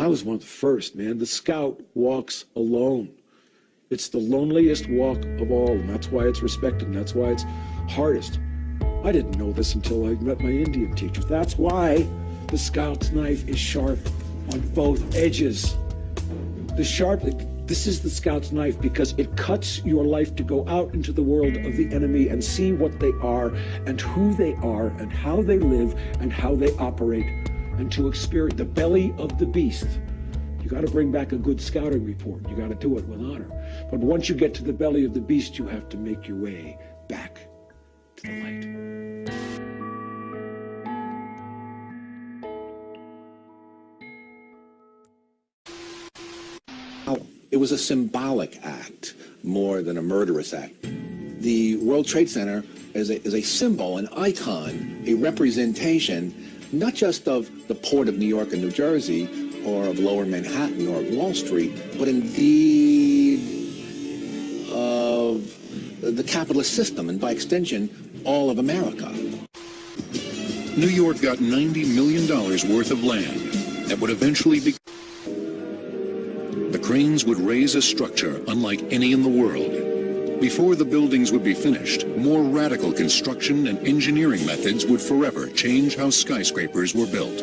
I was one of the first, man. The scout walks alone. It's the loneliest walk of all, and that's why it's respected, and that's why it's hardest. I didn't know this until I met my Indian teacher. That's why the scout's knife is sharp on both edges. This is the scout's knife because it cuts your life to go out into the world of the enemy and see what they are and who they are and how they live and how they operate, and to experience the belly of the beast. You got to bring back a good scouting report. You got to do it with honor. But once you get to the belly of the beast, you have to make your way back to the light. It was a symbolic act more than a murderous act. The World Trade Center is a symbol, an icon, a representation, not just of the port of New York and New Jersey, or of Lower Manhattan, or of Wall Street, but indeed of the capitalist system, and by extension, all of America. New York got $90 million worth of land that would eventually be... The cranes would raise a structure unlike any in the world. Before the buildings would be finished, more radical construction and engineering methods would forever change how skyscrapers were built.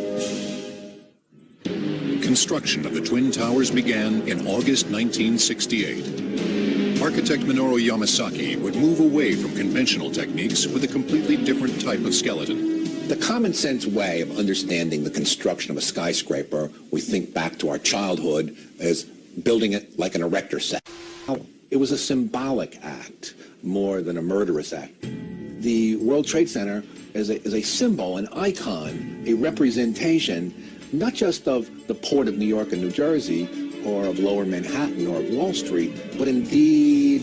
Construction of the Twin Towers began in August 1968. Architect Minoru Yamasaki would move away from conventional techniques with a completely different type of skeleton. The common sense way of understanding the construction of a skyscraper, we think back to our childhood as building it like an erector set. It was a symbolic act more than a murderous act. The World Trade Center is a symbol, an icon, a representation, not just of the port of New York and New Jersey, or of Lower Manhattan, or of Wall Street, but indeed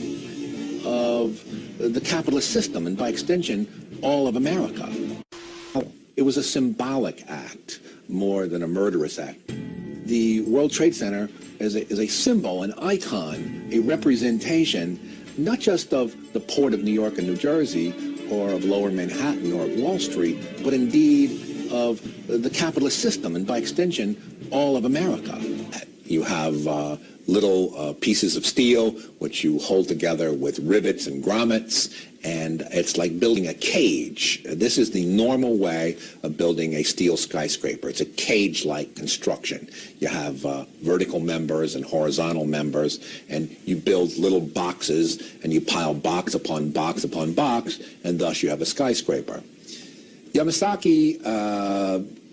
of the capitalist system, and by extension, all of America. It was a symbolic act more than a murderous act. The World Trade Center is a symbol, an icon, a representation, not just of the port of New York and New Jersey, or of Lower Manhattan, or of Wall Street, but indeed of the capitalist system, and by extension, all of America. You have little pieces of steel which you hold together with rivets and grommets, and it's like building a cage. This is the normal way of building a steel skyscraper. It's a cage-like construction. You have vertical members and horizontal members, and you build little boxes, and you pile box upon box upon box, and thus you have a skyscraper. Yamasaki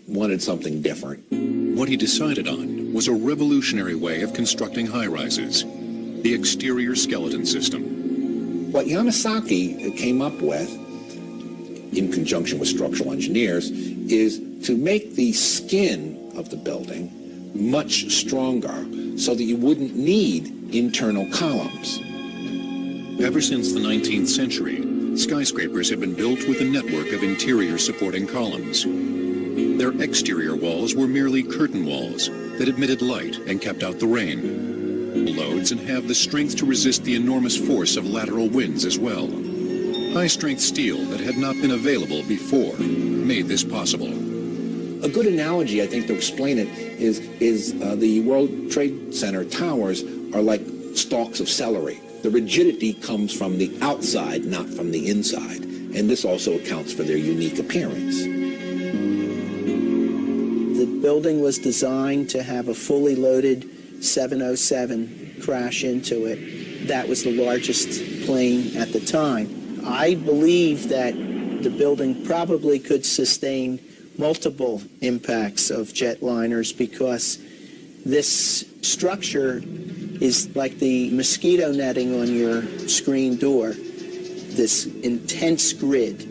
wanted something different. What he decided on was a revolutionary way of constructing high-rises, the exterior skeleton system. What Yamasaki came up with, in conjunction with structural engineers, is to make the skin of the building much stronger so that you wouldn't need internal columns. Ever since the 19th century, skyscrapers have been built with a network of interior supporting columns. Their exterior walls were merely curtain walls that admitted light and kept out the rain. Loads and have the strength to resist the enormous force of lateral winds as well. High-strength steel that had not been available before made this possible. A good analogy, I think, to explain it is the World Trade Center towers are like stalks of celery. The rigidity comes from the outside, not from the inside, and this also accounts for their unique appearance. The building was designed to have a fully loaded 707 crash into it. That was the largest plane at the time. I believe that the building probably could sustain multiple impacts of jetliners because this structure is like the mosquito netting on your screen door, this intense grid,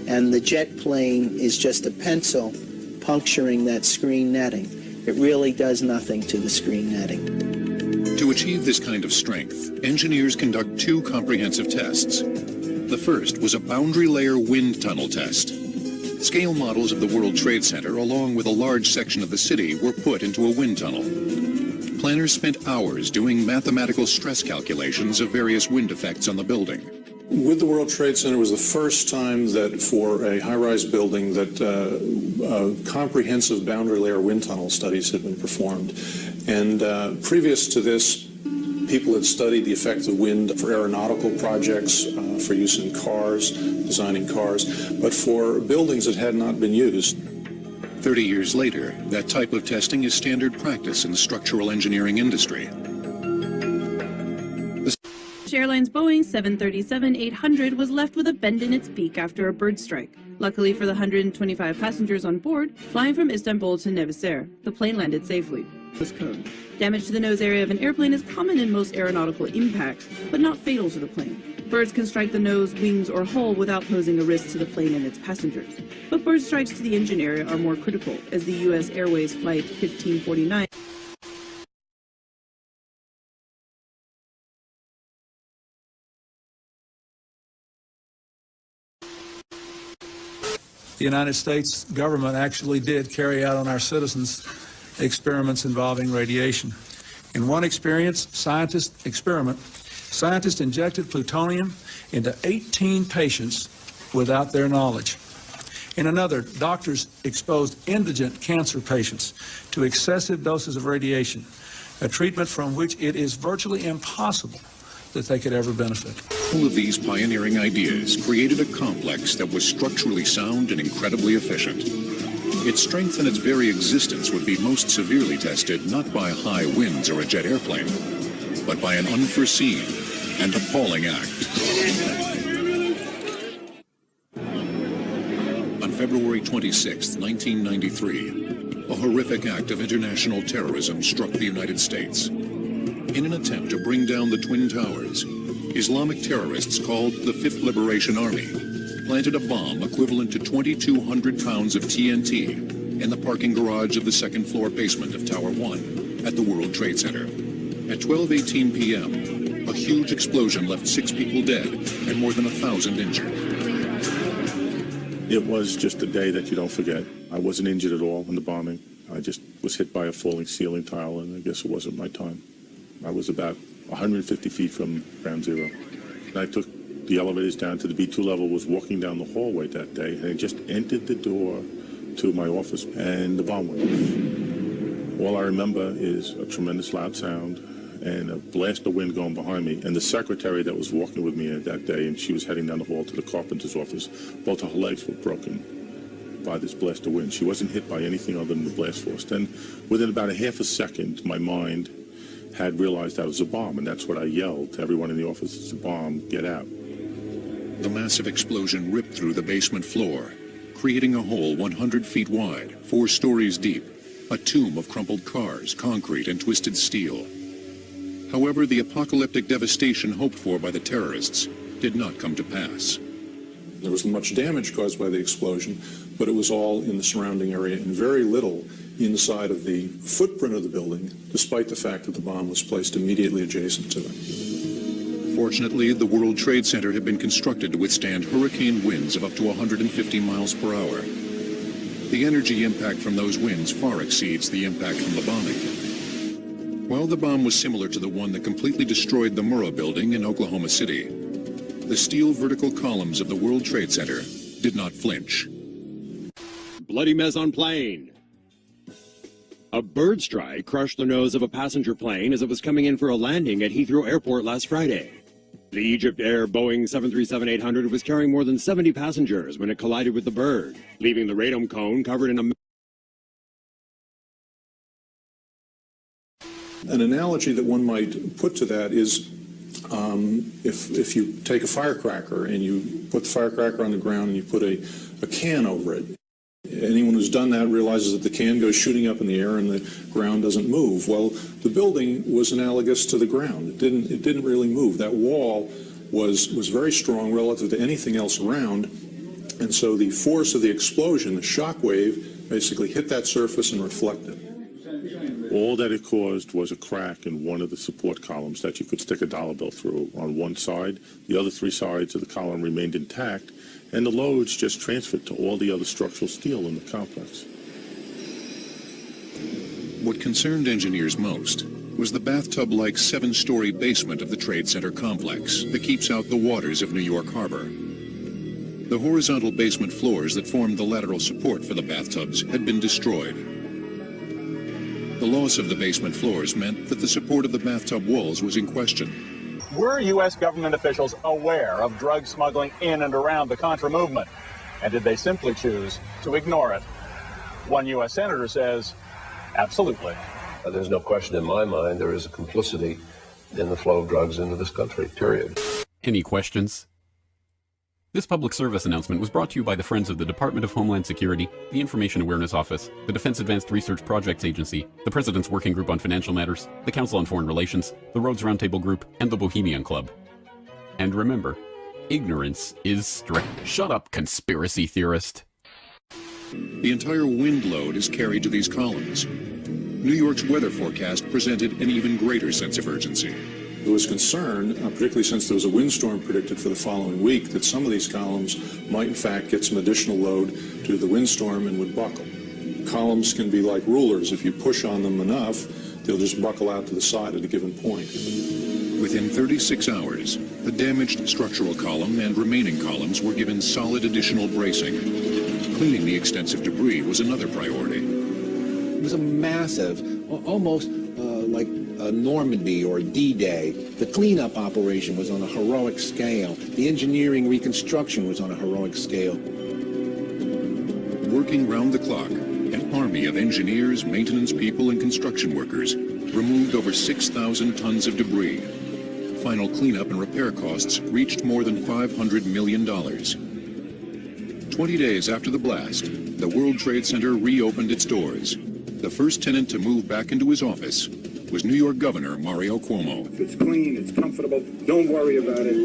and the jet plane is just a pencil puncturing that screen netting. It really does nothing to the screen netting. To achieve this kind of strength, engineers conduct two comprehensive tests. The first was a boundary layer wind tunnel test. Scale models of the World Trade Center, along with a large section of the city, were put into a wind tunnel. Planners spent hours doing mathematical stress calculations of various wind effects on the building. With the World Trade Center was the first time that for a high-rise building that comprehensive boundary layer wind tunnel studies had been performed. And previous to this, people had studied the effect of wind for aeronautical projects, for use in cars, designing cars, but for buildings that had not been used. 30 years later, that type of testing is standard practice in the structural engineering industry. Airlines Boeing 737-800 was left with a bend in its beak after a bird strike. Luckily for the 125 passengers on board, flying from Istanbul to Nevşehir, the plane landed safely. Damage to the nose area of an airplane is common in most aeronautical impacts, but not fatal to the plane. Birds can strike the nose, wings, or hull without posing a risk to the plane and its passengers. But bird strikes to the engine area are more critical, as the U.S. Airways Flight 1549 The United States government actually did carry out on our citizens experiments involving radiation. In one scientist injected plutonium into 18 patients without their knowledge. In another, doctors exposed indigent cancer patients to excessive doses of radiation, a treatment from which it is virtually impossible that they could ever benefit. All of these pioneering ideas created a complex that was structurally sound and incredibly efficient. Its strength and its very existence would be most severely tested not by high winds or a jet airplane, but by an unforeseen and appalling act. On February 26, 1993, a horrific act of international terrorism struck the United States. In an attempt to bring down the Twin Towers, Islamic terrorists called the Fifth Liberation Army planted a bomb equivalent to 2,200 pounds of TNT in the parking garage of the second-floor basement of Tower 1 at the World Trade Center. At 12:18 p.m., a huge explosion left 6 people dead and more than 1,000 injured. It was just a day that you don't forget. I wasn't injured at all in the bombing. I just was hit by a falling ceiling tile, and I guess it wasn't my time. I was about 150 feet from ground zero. I took the elevators down to the B2 level, was walking down the hallway that day, and I just entered the door to my office, and the bomb went off. All I remember is a tremendous loud sound and a blast of wind going behind me. And the secretary that was walking with me that day, and she was heading down the hall to the carpenter's office, both of her legs were broken by this blast of wind. She wasn't hit by anything other than the blast force. Then, within about a half a second, my mind had realized that was a bomb, and that's what I yelled to everyone in the office: "It's a bomb, get out." The massive explosion ripped through the basement floor, creating a hole 100 feet wide, 4 stories deep, a tomb of crumpled cars, concrete, and twisted steel. However, the apocalyptic devastation hoped for by the terrorists did not come to pass. There wasn't much damage caused by the explosion, but it was all in the surrounding area and very little inside of the footprint of the building, despite the fact that the bomb was placed immediately adjacent to it. Fortunately, the World Trade Center had been constructed to withstand hurricane winds of up to 150 miles per hour. The energy impact from those winds far exceeds the impact from the bombing. While the bomb was similar to the one that completely destroyed the Murrah building in Oklahoma City, the steel vertical columns of the World Trade Center did not flinch. Bloody mess on plane. A bird strike crushed the nose of a passenger plane as it was coming in for a landing at Heathrow Airport last Friday. The Egypt Air Boeing 737-800 was carrying more than 70 passengers when it collided with the bird, leaving the radome cone covered in a... An analogy that one might put to that is if you take a firecracker and you put the firecracker on the ground and you put a can over it. Anyone who's done that realizes that the can goes shooting up in the air and the ground doesn't move. Well, the building was analogous to the ground. It didn't really move. That wall was very strong relative to anything else around, and so the force of the explosion, the shock wave, basically hit that surface and reflected. All that it caused was a crack in one of the support columns that you could stick a dollar bill through on one side. The other 3 sides of the column remained intact, and the loads just transferred to all the other structural steel in the complex. What concerned engineers most was the bathtub-like 7-story basement of the Trade Center complex that keeps out the waters of New York Harbor. The horizontal basement floors that formed the lateral support for the bathtubs had been destroyed. The loss of the basement floors meant that the support of the bathtub walls was in question. Were U.S. government officials aware of drug smuggling in and around the Contra movement? And did they simply choose to ignore it? One U.S. senator says, absolutely. There's no question in my mind there is a complicity in the flow of drugs into this country, period. Any questions? This public service announcement was brought to you by the Friends of the Department of Homeland Security, the Information Awareness Office, the Defense Advanced Research Projects Agency, the President's Working Group on Financial Matters, the Council on Foreign Relations, the Rhodes Roundtable Group, and the Bohemian Club. And remember, ignorance is strength. Shut up, conspiracy theorist. The entire wind load is carried to these columns. New York's weather forecast presented an even greater sense of urgency. There was concern, particularly since there was a windstorm predicted for the following week, that some of these columns might in fact get some additional load due to the windstorm and would buckle. Columns can be like rulers. If you push on them enough, they'll just buckle out to the side at a given point. Within 36 hours, the damaged structural column and remaining columns were given solid additional bracing. Cleaning the extensive debris was another priority. It was a massive, almost like a Normandy or D-Day. The cleanup operation was on a heroic scale. The engineering reconstruction was on a heroic scale. Working round the clock, an army of engineers, maintenance people, and construction workers removed over 6,000 tons of debris. Final cleanup and repair costs reached more than $500 million. 20 days after the blast, the World Trade Center reopened its doors. The first tenant to move back into his office was New York Governor Mario Cuomo. It's clean, it's comfortable, don't worry about it.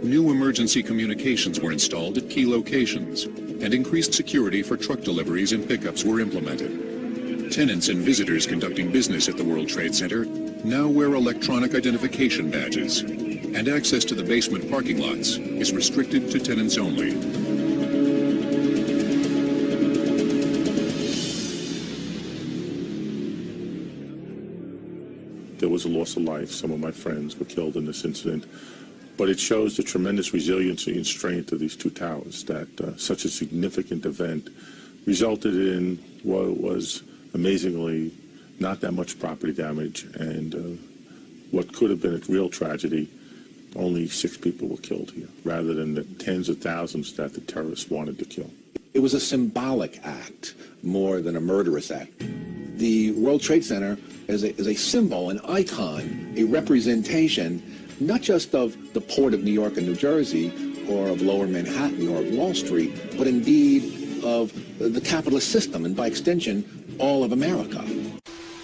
New emergency communications were installed at key locations, and increased security for truck deliveries and pickups were implemented. Tenants and visitors conducting business at the World Trade Center now wear electronic identification badges, and access to the basement parking lots is restricted to tenants only. There was a loss of life. Some of my friends were killed in this incident. But it shows the tremendous resiliency and strength of these two towers, that such a significant event resulted in what was amazingly not that much property damage, and what could have been a real tragedy, only 6 people were killed here, rather than the tens of thousands that the terrorists wanted to kill. It was a symbolic act more than a murderous act. The World Trade Center is a symbol, an icon, a representation, not just of the port of New York and New Jersey, or of Lower Manhattan, or of Wall Street, but indeed of the capitalist system, and by extension, all of America.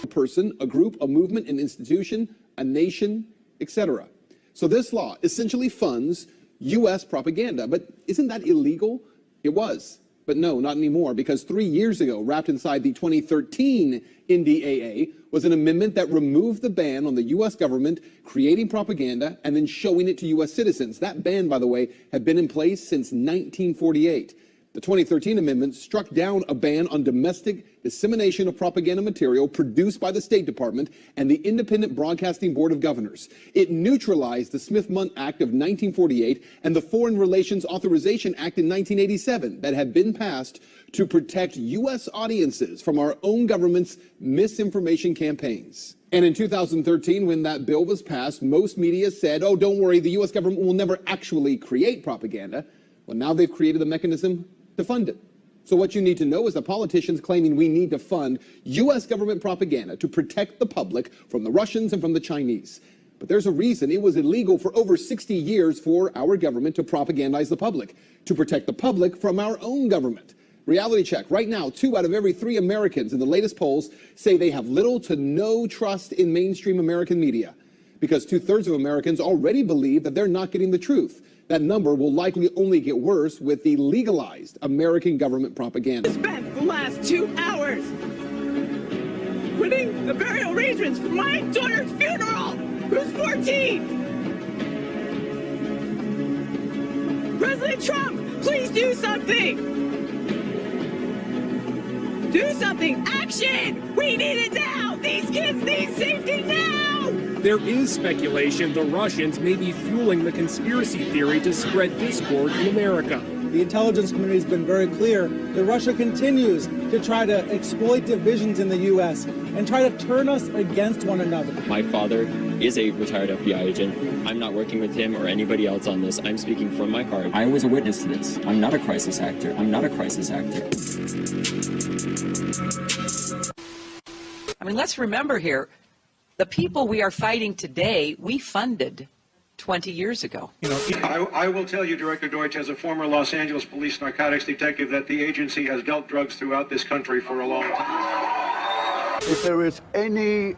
A person, a group, a movement, an institution, a nation, etc. So this law essentially funds U.S. propaganda. But isn't that illegal? It was. But no, not anymore, because 3 years ago, wrapped inside the 2013 NDAA, was an amendment that removed the ban on the U.S. government creating propaganda and then showing it to U.S. citizens. That ban, by the way, had been in place since 1948. The 2013 amendment struck down a ban on domestic dissemination of propaganda material produced by the State Department and the Independent Broadcasting Board of Governors. It neutralized the Smith-Mundt Act of 1948 and the Foreign Relations Authorization Act in 1987 that had been passed to protect U.S. audiences from our own government's misinformation campaigns. And in 2013, when that bill was passed, most media said, oh, don't worry, the U.S. government will never actually create propaganda. Well, now they've created a mechanism to fund it. So what you need to know is the politicians claiming we need to fund U.S. government propaganda to protect the public from the Russians and from the Chinese. But there's a reason it was illegal for over 60 years for our government to propagandize the public, to protect the public from our own government. Reality check. Right now, 2 out of every 3 Americans in the latest polls say they have little to no trust in mainstream American media, because 2/3 of Americans already believe that they're not getting the truth. That number will likely only get worse with the legalized American government propaganda. I spent the last 2 hours putting the burial arrangements for my daughter's funeral, who's 14. President Trump, please do something. Do something! Action! We need it now! These kids need safety now! There is speculation the Russians may be fueling the conspiracy theory to spread discord in America. The intelligence community has been very clear that Russia continues to try to exploit divisions in the U.S. and try to turn us against one another. My father is a retired FBI agent. I'm not working with him or anybody else on this. I'm speaking from my heart. I was a witness to this. I'm not a crisis actor. I'm not a crisis actor. I mean, let's remember here, the people we are fighting today, we funded 20 years ago. I will tell you, Director Deutsch, as a former Los Angeles police narcotics detective, that the agency has dealt drugs throughout this country for a long time. If there is any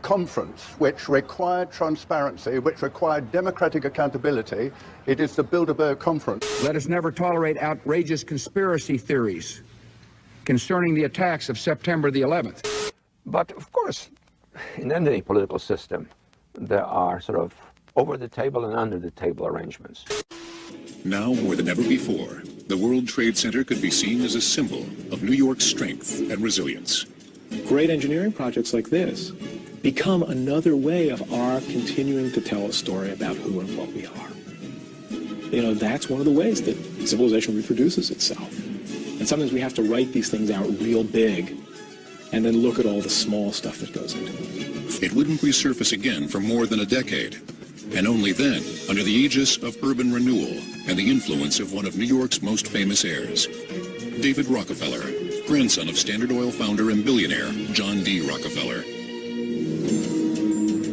conference which required transparency, which required democratic accountability, it is the Bilderberg Conference. Let us never tolerate outrageous conspiracy theories concerning the attacks of September the 11th. But of course, in any political system, there are sort of over-the-table and under-the-table arrangements. Now more than ever before, the World Trade Center could be seen as a symbol of New York's strength and resilience. Great engineering projects like this become another way of our continuing to tell a story about who and what we are. You know, that's one of the ways that civilization reproduces itself. And sometimes we have to write these things out real big and then look at all the small stuff that goes into it. It wouldn't resurface again for more than a decade, and only then under the aegis of urban renewal and the influence of one of New York's most famous heirs, David Rockefeller, grandson of Standard Oil founder and billionaire John D. Rockefeller.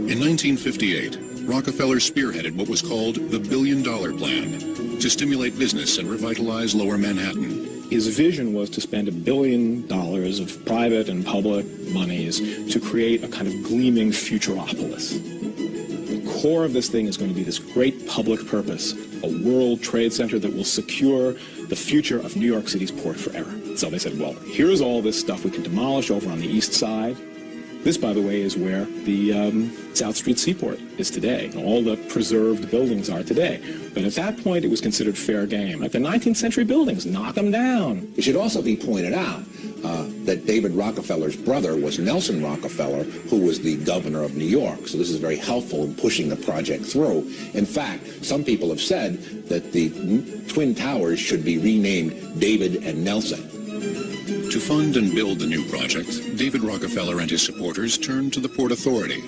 In 1958, Rockefeller spearheaded what was called the $1 billion plan to stimulate business and revitalize Lower Manhattan. His vision was to spend $1 billion of private and public monies to create a kind of gleaming futuropolis. The core of this thing is going to be this great public purpose, a World Trade Center that will secure the future of New York City's port forever. So they said, well, here's all this stuff we can demolish over on the east side. This, by the way, is where the South Street Seaport is today. All the preserved buildings are today. But at that point, it was considered fair game. Like the 19th century buildings, knock them down. It should also be pointed out that David Rockefeller's brother was Nelson Rockefeller, who was the governor of New York. So this is very helpful in pushing the project through. In fact, some people have said that the Twin Towers should be renamed David and Nelson. To fund and build the new project, David Rockefeller and his supporters turned to the Port Authority,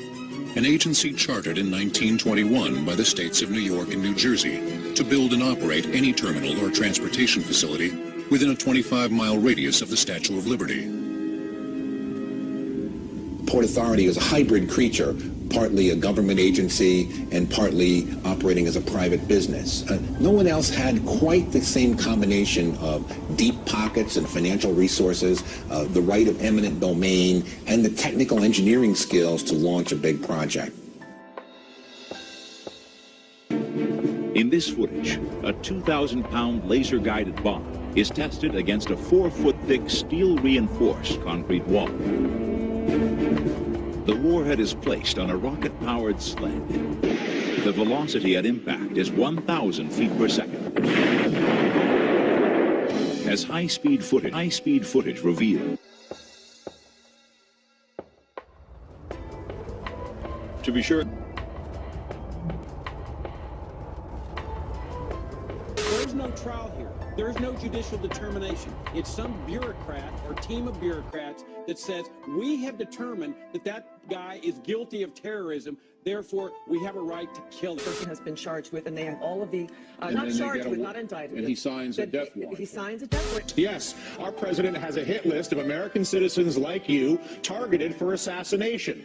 an agency chartered in 1921 by the states of New York and New Jersey to build and operate any terminal or transportation facility within a 25-mile radius of the Statue of Liberty. Port Authority is a hybrid creature, partly a government agency and partly operating as a private business. No one else had quite the same combination of deep pockets and financial resources, the right of eminent domain, and the technical engineering skills to launch a big project. In this footage, a 2,000-pound laser-guided bomb is tested against a 4-foot-thick steel-reinforced concrete wall. The warhead is placed on a rocket-powered sled. The velocity at impact is 1,000 feet per second. As high-speed footage revealed. To be sure. There's no trial here. There's no judicial determination. It's some bureaucrat or team of bureaucrats that says, we have determined that that guy is guilty of terrorism, therefore we have a right to kill him. The person has been charged with, and they have all of the, not charged with, not indicted. And he signs a death warrant. He signs a death warrant. Yes, our president has a hit list of American citizens like you targeted for assassination.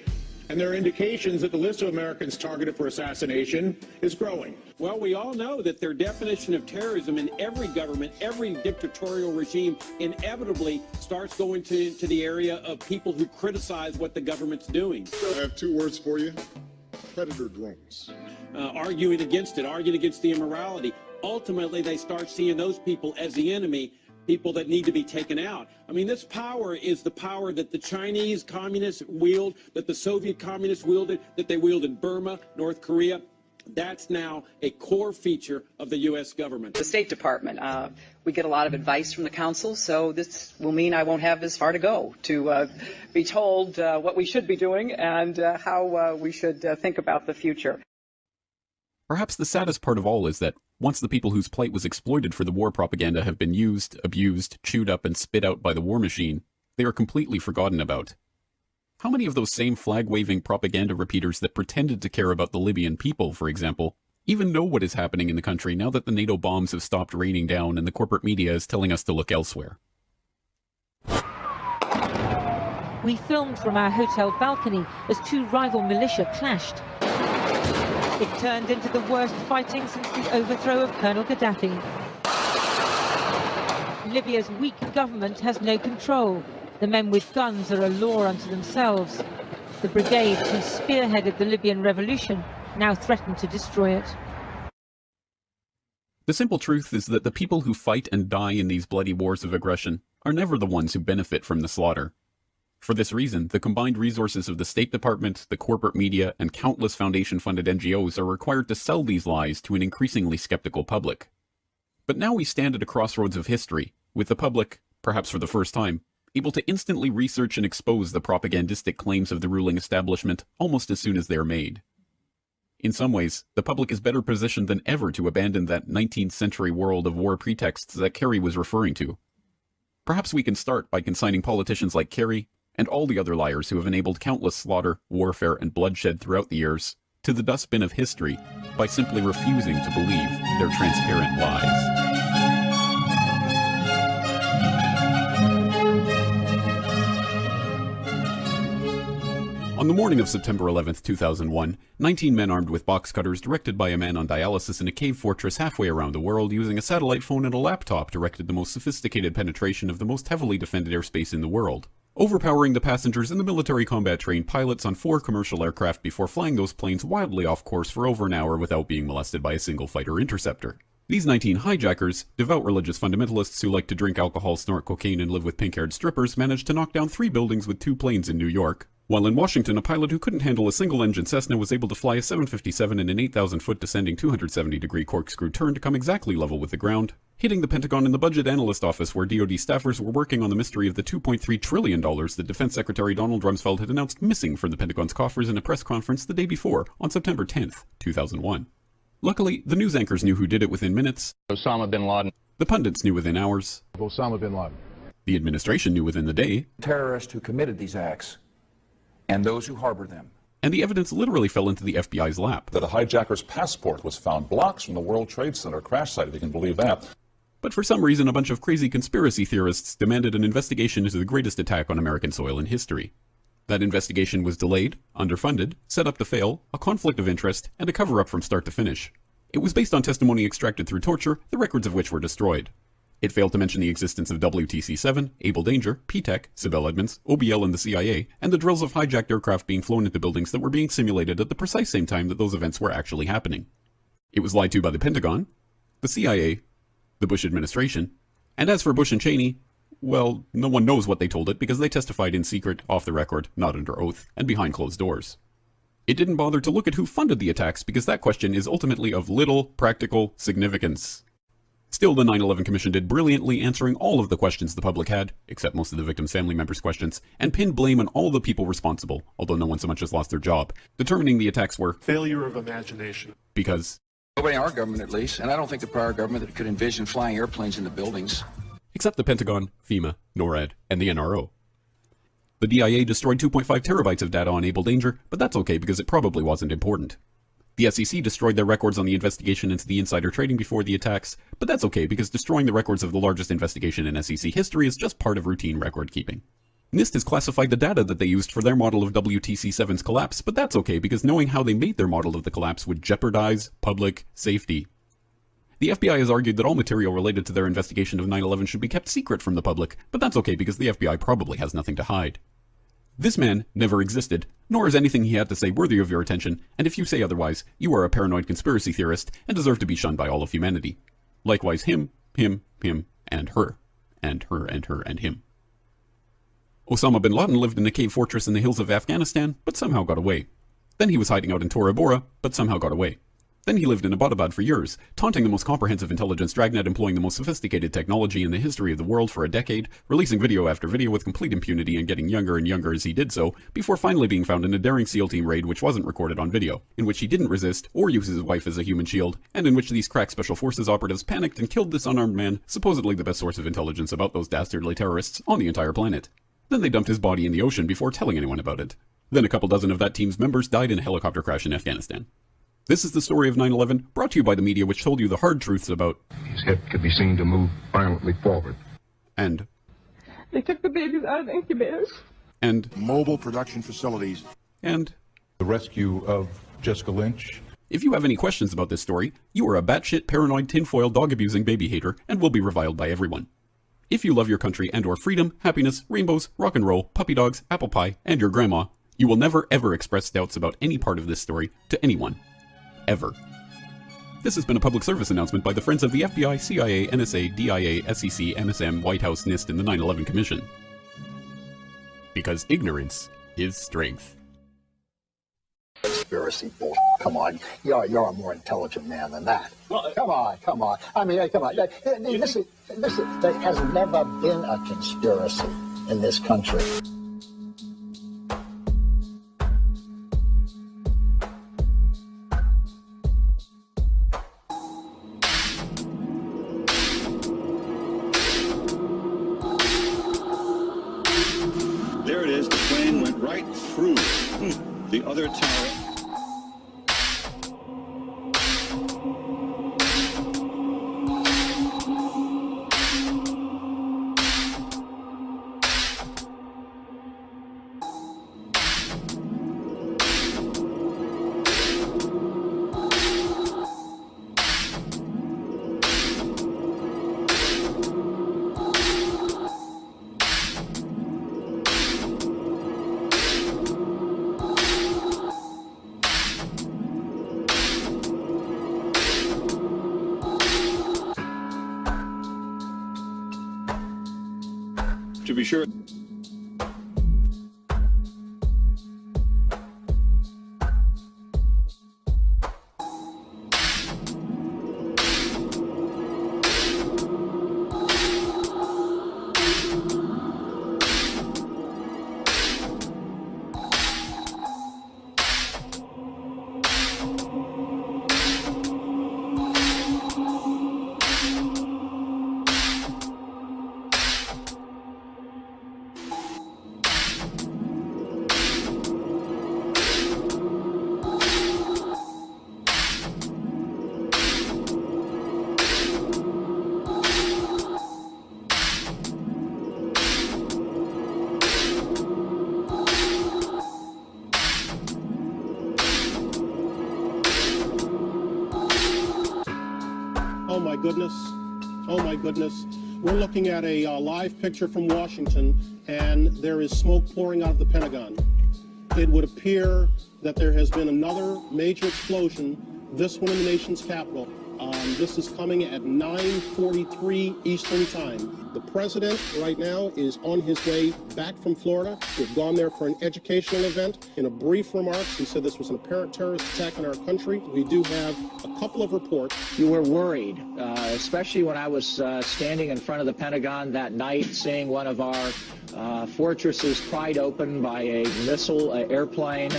And there are indications that the list of Americans targeted for assassination is growing. Well, we all know that their definition of terrorism in every government, every dictatorial regime, inevitably starts going to the area of people who criticize what the government's doing. I have two words for you: predator drones. Arguing against it, arguing against the immorality. Ultimately, they start seeing those people as the enemy, people that need to be taken out. I mean, this power is the power that the Chinese communists wield, that the Soviet communists wielded, that they wield in Burma, North Korea. That's now a core feature of the U.S. government. The State Department, we get a lot of advice from the council, so this will mean I won't have as far to go to be told what we should be doing and how we should think about the future. Perhaps the saddest part of all is that once the people whose plight was exploited for the war propaganda have been used, abused, chewed up, and spit out by the war machine, they are completely forgotten about. How many of those same flag-waving propaganda repeaters that pretended to care about the Libyan people, for example, even know what is happening in the country now that the NATO bombs have stopped raining down and the corporate media is telling us to look elsewhere? We filmed from our hotel balcony as two rival militia clashed. It turned into the worst fighting since the overthrow of Colonel Gaddafi. Libya's weak government has no control. The men with guns are a law unto themselves. The brigades who spearheaded the Libyan revolution now threaten to destroy it. The simple truth is that the people who fight and die in these bloody wars of aggression are never the ones who benefit from the slaughter. For this reason, the combined resources of the State Department, the corporate media, and countless foundation-funded NGOs are required to sell these lies to an increasingly skeptical public. But now we stand at a crossroads of history, with the public, perhaps for the first time, able to instantly research and expose the propagandistic claims of the ruling establishment almost as soon as they are made. In some ways, the public is better positioned than ever to abandon that 19th century world of war pretexts that Kerry was referring to. Perhaps we can start by consigning politicians like Kerry, and all the other liars who have enabled countless slaughter, warfare, and bloodshed throughout the years, to the dustbin of history by simply refusing to believe their transparent lies. On the morning of September 11, 2001, 19 men armed with box cutters directed by a man on dialysis in a cave fortress halfway around the world using a satellite phone and a laptop directed the most sophisticated penetration of the most heavily defended airspace in the world, overpowering the passengers and the military combat-trained pilots on 4 commercial aircraft before flying those planes wildly off course for over an hour without being molested by a single fighter interceptor. These 19 hijackers, devout religious fundamentalists who like to drink alcohol, snort cocaine, and live with pink-haired strippers, managed to knock down 3 buildings with 2 planes in New York, while in Washington a pilot who couldn't handle a single-engine Cessna was able to fly a 757 in an 8,000-foot descending 270-degree corkscrew turn to come exactly level with the ground, hitting the Pentagon in the budget analyst office where DoD staffers were working on the mystery of the $2.3 trillion that Defense Secretary Donald Rumsfeld had announced missing from the Pentagon's coffers in a press conference the day before, on September 10, 2001. Luckily, the news anchors knew who did it within minutes. Osama bin Laden. The pundits knew within hours. Osama bin Laden. The administration knew within the day. Terrorists who committed these acts and those who harbor them. And the evidence literally fell into the FBI's lap. That a hijacker's passport was found blocks from the World Trade Center crash site, if you can believe that. But for some reason, a bunch of crazy conspiracy theorists demanded an investigation into the greatest attack on American soil in history. That investigation was delayed, underfunded, set up to fail, a conflict of interest, and a cover-up from start to finish. It was based on testimony extracted through torture, the records of which were destroyed. It failed to mention the existence of WTC-7, Able Danger, P-TECH, Sibel Edmonds, OBL and the CIA, and the drills of hijacked aircraft being flown into buildings that were being simulated at the precise same time that those events were actually happening. It was lied to by the Pentagon, the CIA, the Bush administration, and as for Bush and Cheney, well, no one knows what they told it because they testified in secret, off the record, not under oath, and behind closed doors. It didn't bother to look at who funded the attacks because that question is ultimately of little practical significance. Still, the 9/11 Commission did brilliantly answering all of the questions the public had, except most of the victims' family members' questions, and pinned blame on all the people responsible, although no one so much as lost their job, determining the attacks were failure of imagination. Because nobody in our government, at least, and I don't think the prior government that could envision flying airplanes into buildings. Except the Pentagon, FEMA, NORAD, and the NRO. The DIA destroyed 2.5 terabytes of data on Able Danger, but that's okay because it probably wasn't important. The SEC destroyed their records on the investigation into the insider trading before the attacks, but that's okay because destroying the records of the largest investigation in SEC history is just part of routine record keeping. NIST has classified the data that they used for their model of WTC-7's collapse, but that's okay because knowing how they made their model of the collapse would jeopardize public safety. The FBI has argued that all material related to their investigation of 9/11 should be kept secret from the public, but that's okay because the FBI probably has nothing to hide. This man never existed, nor is anything he had to say worthy of your attention, and if you say otherwise, you are a paranoid conspiracy theorist and deserve to be shunned by all of humanity. Likewise him, and her, and her, and her, and him. Osama bin Laden lived in a cave fortress in the hills of Afghanistan, but somehow got away. Then he was hiding out in Tora Bora, but somehow got away. Then he lived in Abbottabad for years, taunting the most comprehensive intelligence dragnet employing the most sophisticated technology in the history of the world for a decade, releasing video after video with complete impunity and getting younger and younger as he did so, before finally being found in a daring SEAL team raid which wasn't recorded on video, in which he didn't resist or use his wife as a human shield, and in which these crack special forces operatives panicked and killed this unarmed man, supposedly the best source of intelligence about those dastardly terrorists on the entire planet. Then they dumped his body in the ocean before telling anyone about it. Then a couple dozen of that team's members died in a helicopter crash in Afghanistan. This is the story of 9/11, brought to you by the media which told you the hard truths about his hip could be seen to move violently forward. And they took the babies out of the incubators. And mobile production facilities. And the rescue of Jessica Lynch. If you have any questions about this story, you are a batshit paranoid tinfoil dog-abusing baby hater and will be reviled by everyone. If you love your country and or freedom, happiness, rainbows, rock and roll, puppy dogs, apple pie, and your grandma, you will never ever express doubts about any part of this story to anyone. Ever. This has been a public service announcement by the Friends of the FBI, CIA, NSA, DIA, SEC, MSM, White House, NIST, and the 9/11 Commission. Because ignorance is strength. Conspiracy bullshit. Come on, you're a more intelligent man than that. Come on. I mean, come on. Listen, there has never been a conspiracy in this country. There it is. The plane went right through the other tower. To be sure. Oh my goodness. We're looking at a live picture from Washington, and there is smoke pouring out of the Pentagon. It would appear that there has been another major explosion, this one in the nation's capital. This is coming at 9:43 Eastern Time. The president right now is on his way back from Florida. We've gone there for an educational event. In a brief remarks, he said this was an apparent terrorist attack on our country. We do have a couple of reports. You were worried, especially when I was standing in front of the Pentagon that night, seeing one of our fortresses pried open by a missile airplane.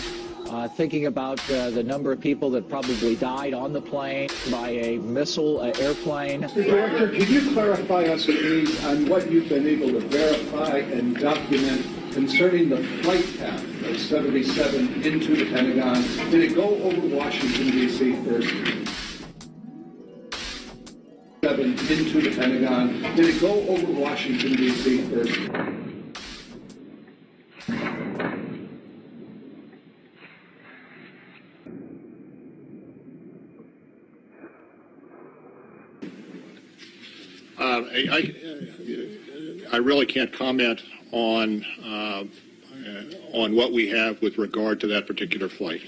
Thinking about the number of people that probably died on the plane by a missile airplane. Director, can you clarify us, please, on what you've been able to verify and document concerning the flight path of 77 into the Pentagon? Did it go over Washington, D.C. first? 7 into the Pentagon. Did it go over Washington, D.C. first? I really can't comment on what we have with regard to that particular flight.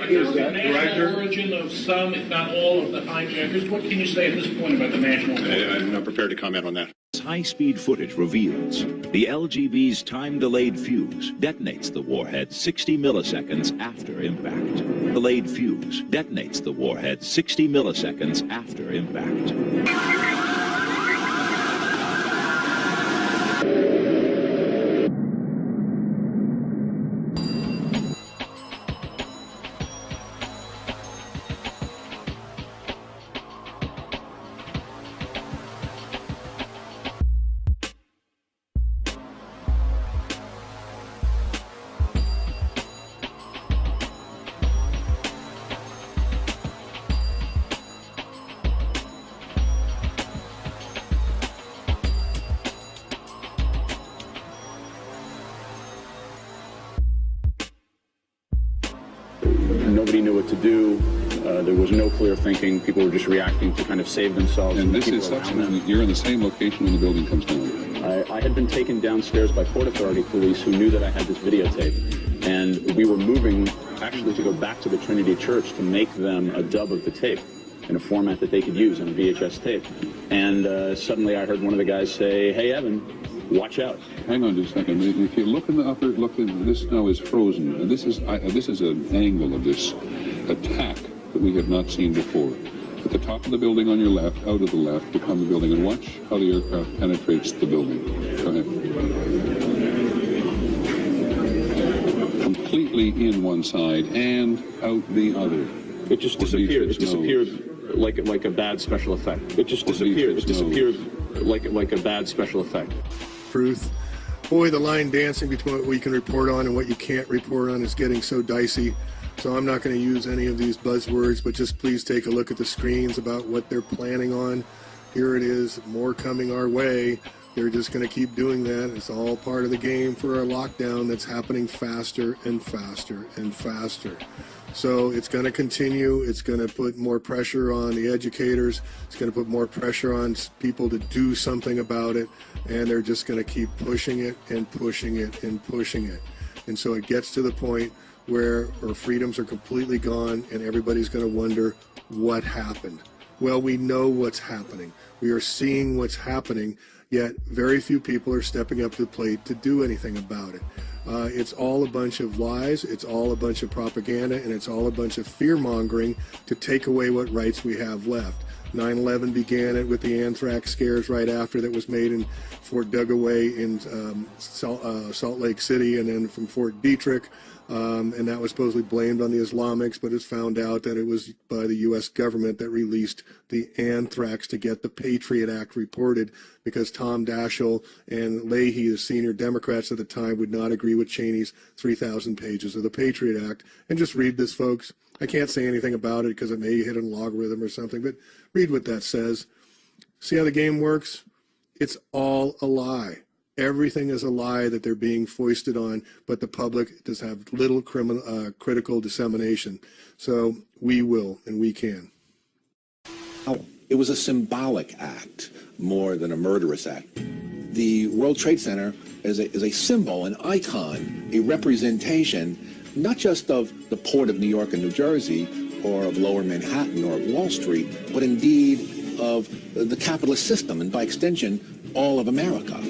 Is that national origin of some, if not all, of the hijackers? What can you say at this point about the national origin? I'm not prepared to comment on that. high-speed footage reveals the LGB's time-delayed fuse detonates the warhead 60 milliseconds after impact. Delayed fuse detonates the warhead 60 milliseconds after impact. Nobody knew what to do. There was no clear thinking. People were just reacting to kind of save themselves. And this is subsequently, you're in the same location when the building comes down. I had been taken downstairs by Port Authority police who knew that I had this videotape. And we were moving actually to go back to the Trinity Church to make them a dub of the tape in a format that they could use on a VHS tape. And suddenly I heard one of the guys say, "Hey, Evan, watch out." Hang on just a second. If you look in the upper, this now is frozen. And this is an angle of this attack that we have not seen before. At the top of the building on your left, out of the left, to come the building, and watch how the aircraft penetrates the building. Go ahead. Completely in one side and out the other. It just disappeared. It disappeared like a bad special effect. It just disappeared. It disappeared like a bad special effect. Truth. Boy, the line dancing between what we can report on and what you can't report on is getting so dicey. So I'm not going to use any of these buzzwords, but just please take a look at the screens about what they're planning on. Here it is, more coming our way. They're just going to keep doing that. It's all part of the game for a lockdown that's happening faster and faster and faster. So it's going to continue. It's going to put more pressure on the educators. It's going to put more pressure on people to do something about it. And they're just going to keep pushing it and pushing it and pushing it. And so it gets to the point where our freedoms are completely gone and everybody's going to wonder what happened. Well, we know what's happening. We are seeing what's happening, yet very few people are stepping up to the plate to do anything about it. It's all a bunch of lies, it's all a bunch of propaganda, and it's all a bunch of fear-mongering to take away what rights we have left. 9/11 began it with the anthrax scares right after that was made in Fort Dugaway in Salt Lake City, and then from Fort Detrick. And that was supposedly blamed on the Islamics, but it's found out that it was by the U.S. government that released the anthrax to get the Patriot Act reported, because Tom Daschle and Leahy, the senior Democrats at the time, would not agree with Cheney's 3,000 pages of the Patriot Act. And just read this, folks. I can't say anything about it because it may hit an algorithm or something, but read what that says. See how the game works? It's all a lie. Everything is a lie that they're being foisted on, but the public does have little critical dissemination. So we will, and we can. It was a symbolic act more than a murderous act. The World Trade Center is a symbol, an icon, a representation, not just of the port of New York and New Jersey, or of Lower Manhattan, or of Wall Street, but indeed of the capitalist system, and by extension, all of America.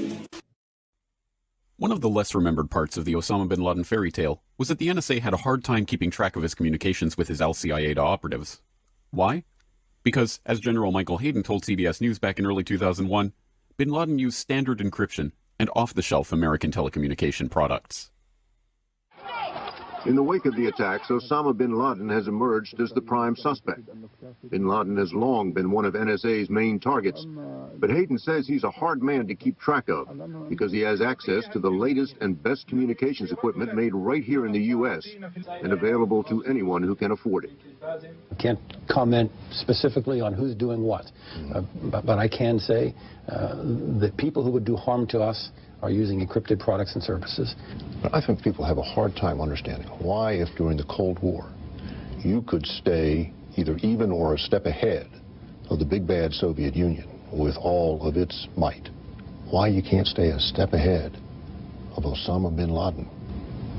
One of the less remembered parts of the Osama bin Laden fairy tale was that the NSA had a hard time keeping track of his communications with his al-Qaeda operatives. Why? Because, as General Michael Hayden told CBS News back in early 2001, bin Laden used standard encryption and off-the-shelf American telecommunication products. In the wake of the attacks, Osama bin Laden has emerged as the prime suspect. Bin Laden has long been one of NSA's main targets, but Hayden says he's a hard man to keep track of because he has access to the latest and best communications equipment made right here in the U.S. and available to anyone who can afford it. I can't comment specifically on who's doing what, but I can say that people who would do harm to us are using encrypted products and services. But I think people have a hard time understanding why, if during the Cold War you could stay either even or a step ahead of the big bad Soviet Union with all of its might, why you can't stay a step ahead of Osama bin Laden.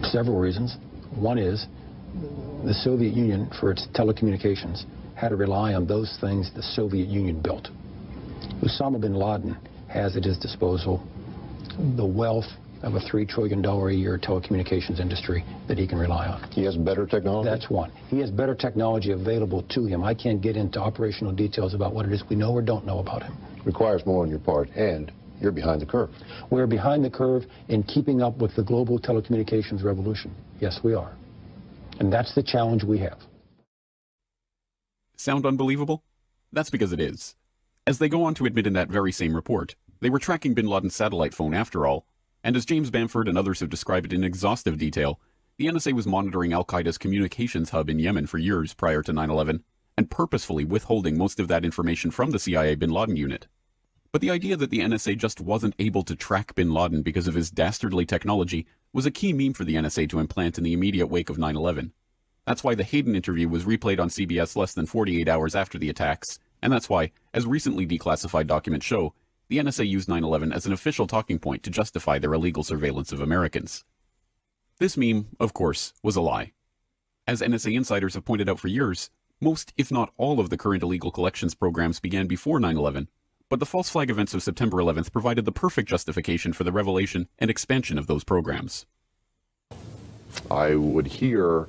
Several reasons. One is the Soviet Union, for its telecommunications, had to rely on those things the Soviet Union built. Osama bin Laden has at his disposal the wealth of a $3 trillion a year telecommunications industry that he can rely on. He has better technology? That's one. He has better technology available to him. I can't get into operational details about what it is we know or don't know about him. Requires more on your part, and you're behind the curve. We're behind the curve in keeping up with the global telecommunications revolution. Yes, we are. And that's the challenge we have. Sound unbelievable? That's because it is. As they go on to admit in that very same report, they were tracking bin Laden's satellite phone after all, and as James Bamford and others have described it in exhaustive detail, the NSA was monitoring al-Qaeda's communications hub in Yemen for years prior to 9/11, and purposefully withholding most of that information from the CIA bin Laden unit. But the idea that the NSA just wasn't able to track bin Laden because of his dastardly technology was a key meme for the NSA to implant in the immediate wake of 9/11. That's why the Hayden interview was replayed on CBS less than 48 hours after the attacks, and that's why, as recently declassified documents show, the NSA used 9/11 as an official talking point to justify their illegal surveillance of Americans. This meme, of course, was a lie. As NSA insiders have pointed out for years, most, if not all, of the current illegal collections programs began before 9/11, but the false flag events of September 11th provided the perfect justification for the revelation and expansion of those programs. I would hear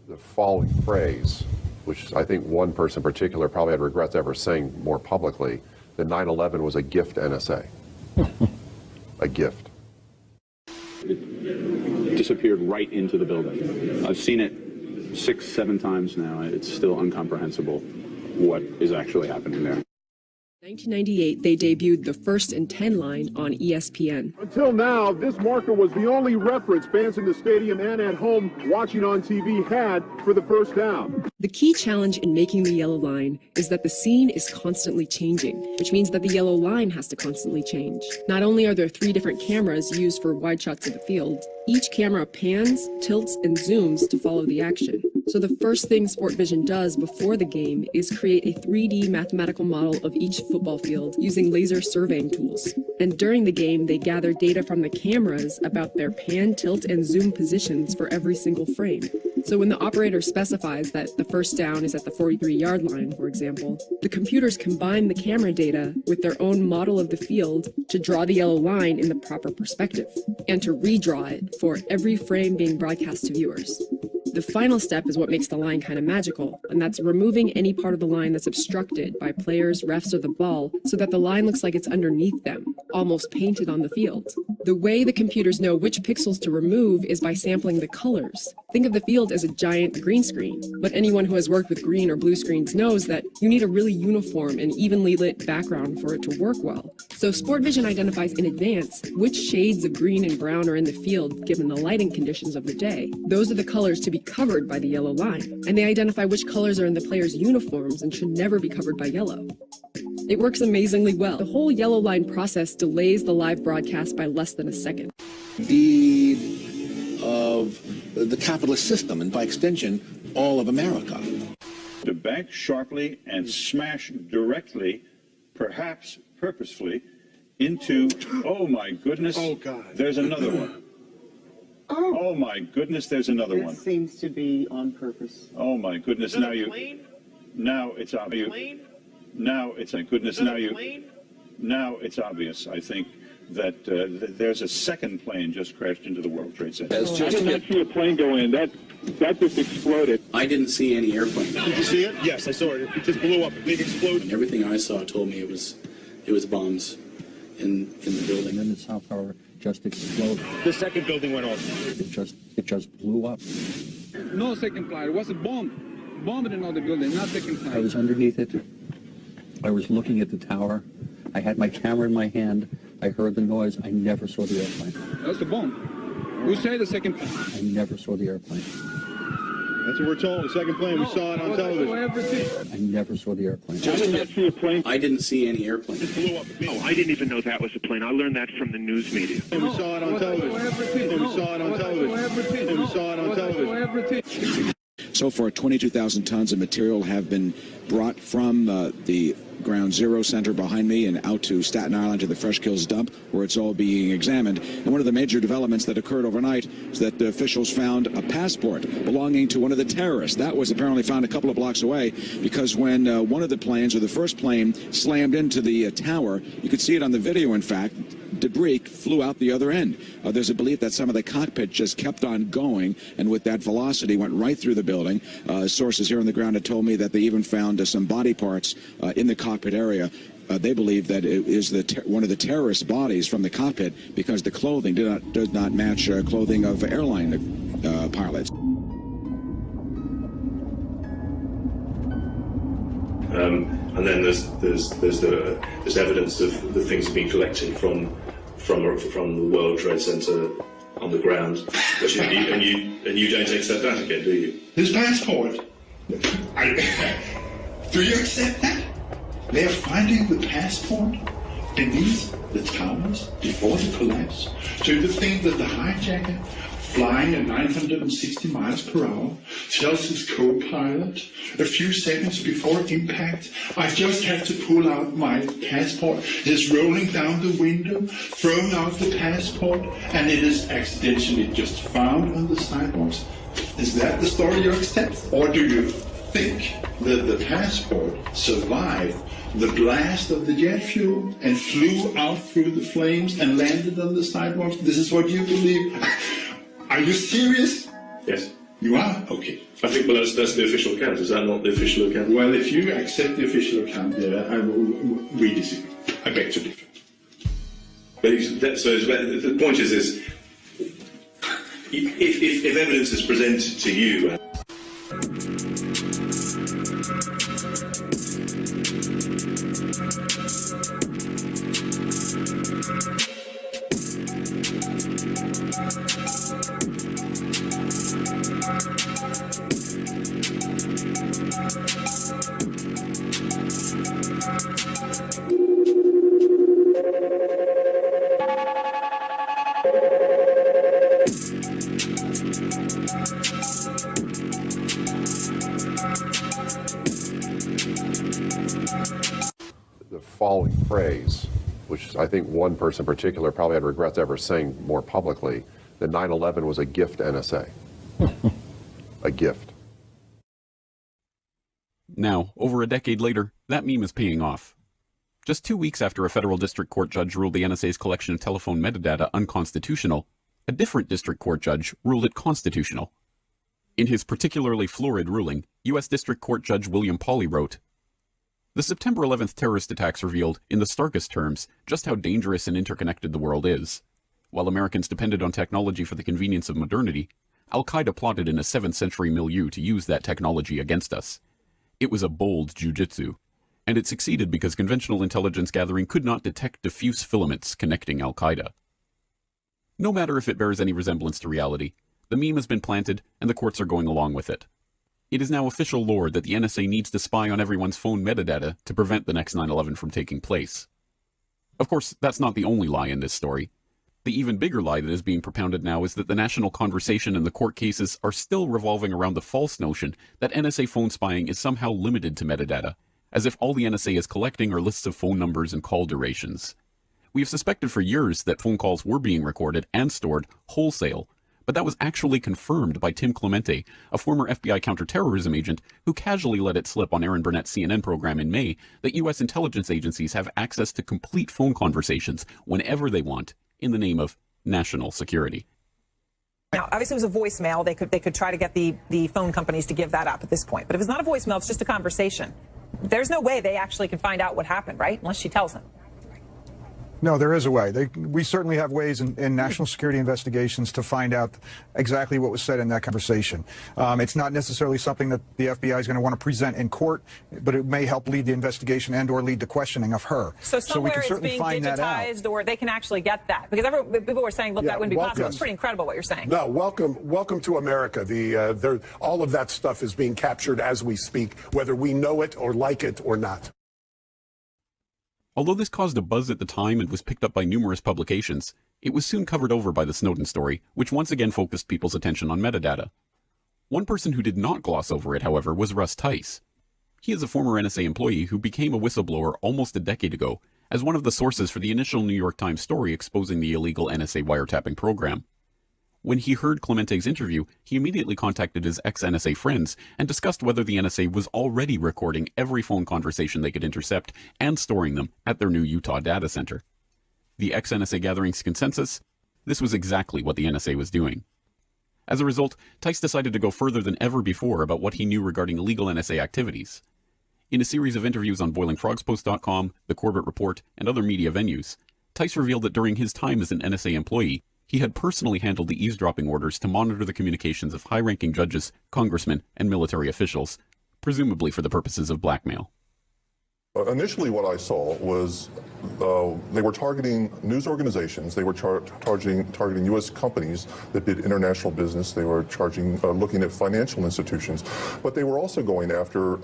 the following phrase, which I think one person in particular probably had regrets ever saying more publicly, that 9/11 was a gift to NSA. A gift. It disappeared right into the building. I've seen it 6, 7 times now. It's still incomprehensible what is actually happening there. In 1998, they debuted the First and 10 line on ESPN. Until now, this marker was the only reference fans in the stadium and at home watching on TV had for the first down. The key challenge in making the yellow line is that the scene is constantly changing, which means that the yellow line has to constantly change. Not only are there 3 different cameras used for wide shots of the field, each camera pans, tilts, and zooms to follow the action. So the first thing Sport Vision does before the game is create a 3D mathematical model of each football field using laser surveying tools. And during the game, they gather data from the cameras about their pan, tilt, and zoom positions for every single frame. So when the operator specifies that the first down is at the 43-yard line, for example, the computers combine the camera data with their own model of the field to draw the yellow line in the proper perspective, and to redraw it for every frame being broadcast to viewers. The final step is what makes the line kind of magical, and that's removing any part of the line that's obstructed by players, refs, or the ball so that the line looks like it's underneath them, almost painted on the field. The way the computers know which pixels to remove is by sampling the colors. Think of the field as a giant green screen, but anyone who has worked with green or blue screens knows that you need a really uniform and evenly lit background for it to work well. So Sport Vision identifies in advance which shades of green and brown are in the field given the lighting conditions of the day. Those are the colors to be covered by the yellow line, and they identify which colors are in the players' uniforms and should never be covered by yellow. It works amazingly well. The whole yellow line process delays the live broadcast by less than a second. Deed of the capitalist system, and by extension, all of America. To bank sharply and smash directly, perhaps purposefully, into, oh my goodness, oh God, there's another one. Oh my goodness, there's another one. This seems to be on purpose. Oh my goodness, now you, now it's obvious. Now it's a goodness, now you, now it's obvious, I think, that there's a second plane just crashed into the World Trade Center. I did not see a plane go in. That just exploded. I didn't see any airplane. Did you see it? Yes, I saw it. It just blew up. A big explosion. Everything I saw told me it was bombs in the building. And then the South Tower just exploded. The second building went off. It just blew up. No second plane. It was a bomb. Bomb in another building, not second plane. I was underneath it. I was looking at the tower. I had my camera in my hand. I heard the noise. I never saw the airplane. That's the bomb. Who said the second plane? I never saw the airplane. That's what we're told. The second plane. We saw it on television. I never saw the airplane. I did not see a plane. I didn't see any airplane. It blew up. Oh, I didn't even know that was a plane. I learned that from the news media. And we saw it on television. And we saw it on television. And we saw it on television. So far, 22,000 tons of material have been brought from the Ground Zero Center behind me and out to Staten Island to the Fresh Kills dump, where it's all being examined. And one of the major developments that occurred overnight is that the officials found a passport belonging to one of the terrorists. That was apparently found a couple of blocks away, because when one of the planes, or the first plane, slammed into the tower, you could see it on the video, in fact, debris flew out the other end. There's a belief that some of the cockpit just kept on going, and with that velocity went right through the building. Sources here on the ground had told me that they even found some body parts in the cockpit area. They believe that it is one of the terrorist bodies from the cockpit, because the clothing does not match clothing of airline pilots. And then there's evidence of the things being collected from the World Trade Center on the ground, and you don't accept that again, do you? His passport. Do you accept that? They are finding the passport beneath the towers before the collapse. So you think that the hijacker, flying at 960 miles per hour, tells his co-pilot a few seconds before impact, I just have to pull out my passport. He's rolling down the window, throwing out the passport, and it is accidentally just found on the sidewalks. Is that the story you accept? Or do you think that the passport survived the blast of the jet fuel and flew out through the flames and landed on the sidewalks? This is what you believe? Are you serious? Yes. You are? Okay. I think, well, that's the official account. Is that not the official account? Well, if you accept the official account, we disagree. I beg to differ. But so the point is if evidence is presented to you. The following phrase, which I think one person in particular probably had regrets ever saying more publicly, that 9/11 was a gift, NSA. A gift. Now, over a decade later, that meme is paying off. Just 2 weeks after a federal district court judge ruled the NSA's collection of telephone metadata unconstitutional, a different district court judge ruled it constitutional. In his particularly florid ruling, U.S. District Court Judge William Pauley wrote, "The September 11th terrorist attacks revealed, in the starkest terms, just how dangerous and interconnected the world is. While Americans depended on technology for the convenience of modernity, Al-Qaeda plotted in a 7th century milieu to use that technology against us. It was a bold jujitsu, and it succeeded because conventional intelligence gathering could not detect diffuse filaments connecting Al-Qaeda." No matter if it bears any resemblance to reality, the meme has been planted and the courts are going along with it. It is now official lore that the NSA needs to spy on everyone's phone metadata to prevent the next 9/11 from taking place. Of course, that's not the only lie in this story. The even bigger lie that is being propounded now is that the national conversation and the court cases are still revolving around the false notion that NSA phone spying is somehow limited to metadata, as if all the NSA is collecting are lists of phone numbers and call durations. We have suspected for years that phone calls were being recorded and stored wholesale, but that was actually confirmed by Tim Clemente, a former FBI counterterrorism agent who casually let it slip on Aaron Burnett's CNN program in May that U.S. intelligence agencies have access to complete phone conversations whenever they want in the name of national security. Now, obviously it was a voicemail. They could try to get the phone companies to give that up at this point. But if it's not a voicemail, it's just a conversation. There's no way they actually can find out what happened, right? Unless she tells them. No, there is a way. We certainly have ways in national security investigations to find out exactly what was said in that conversation. It's not necessarily something that the FBI is going to want to present in court, but it may help lead the investigation and or lead the questioning of her. So somewhere we can it's certainly being find that out. digitized, or they can actually get that. Because people were saying, look, that wouldn't be possible. It's pretty incredible what you're saying. No, welcome to America. All of that stuff is being captured as we speak, whether we know it or like it or not. Although this caused a buzz at the time and was picked up by numerous publications, it was soon covered over by the Snowden story, which once again focused people's attention on metadata. One person who did not gloss over it, however, was Russ Tice. He is a former NSA employee who became a whistleblower almost a decade ago as one of the sources for the initial New York Times story exposing the illegal NSA wiretapping program. When he heard Clemente's interview, he immediately contacted his ex-NSA friends and discussed whether the NSA was already recording every phone conversation they could intercept and storing them at their new Utah data center. The ex-NSA gathering's consensus? This was exactly what the NSA was doing. As a result, Tice decided to go further than ever before about what he knew regarding illegal NSA activities. In a series of interviews on BoilingFrogsPost.com, The Corbett Report, and other media venues, Tice revealed that during his time as an NSA employee, he had personally handled the eavesdropping orders to monitor the communications of high-ranking judges, congressmen, and military officials, presumably for the purposes of blackmail. Initially what I saw was they were targeting news organizations, they were targeting U.S. companies that did international business, they were looking at financial institutions, but they were also going after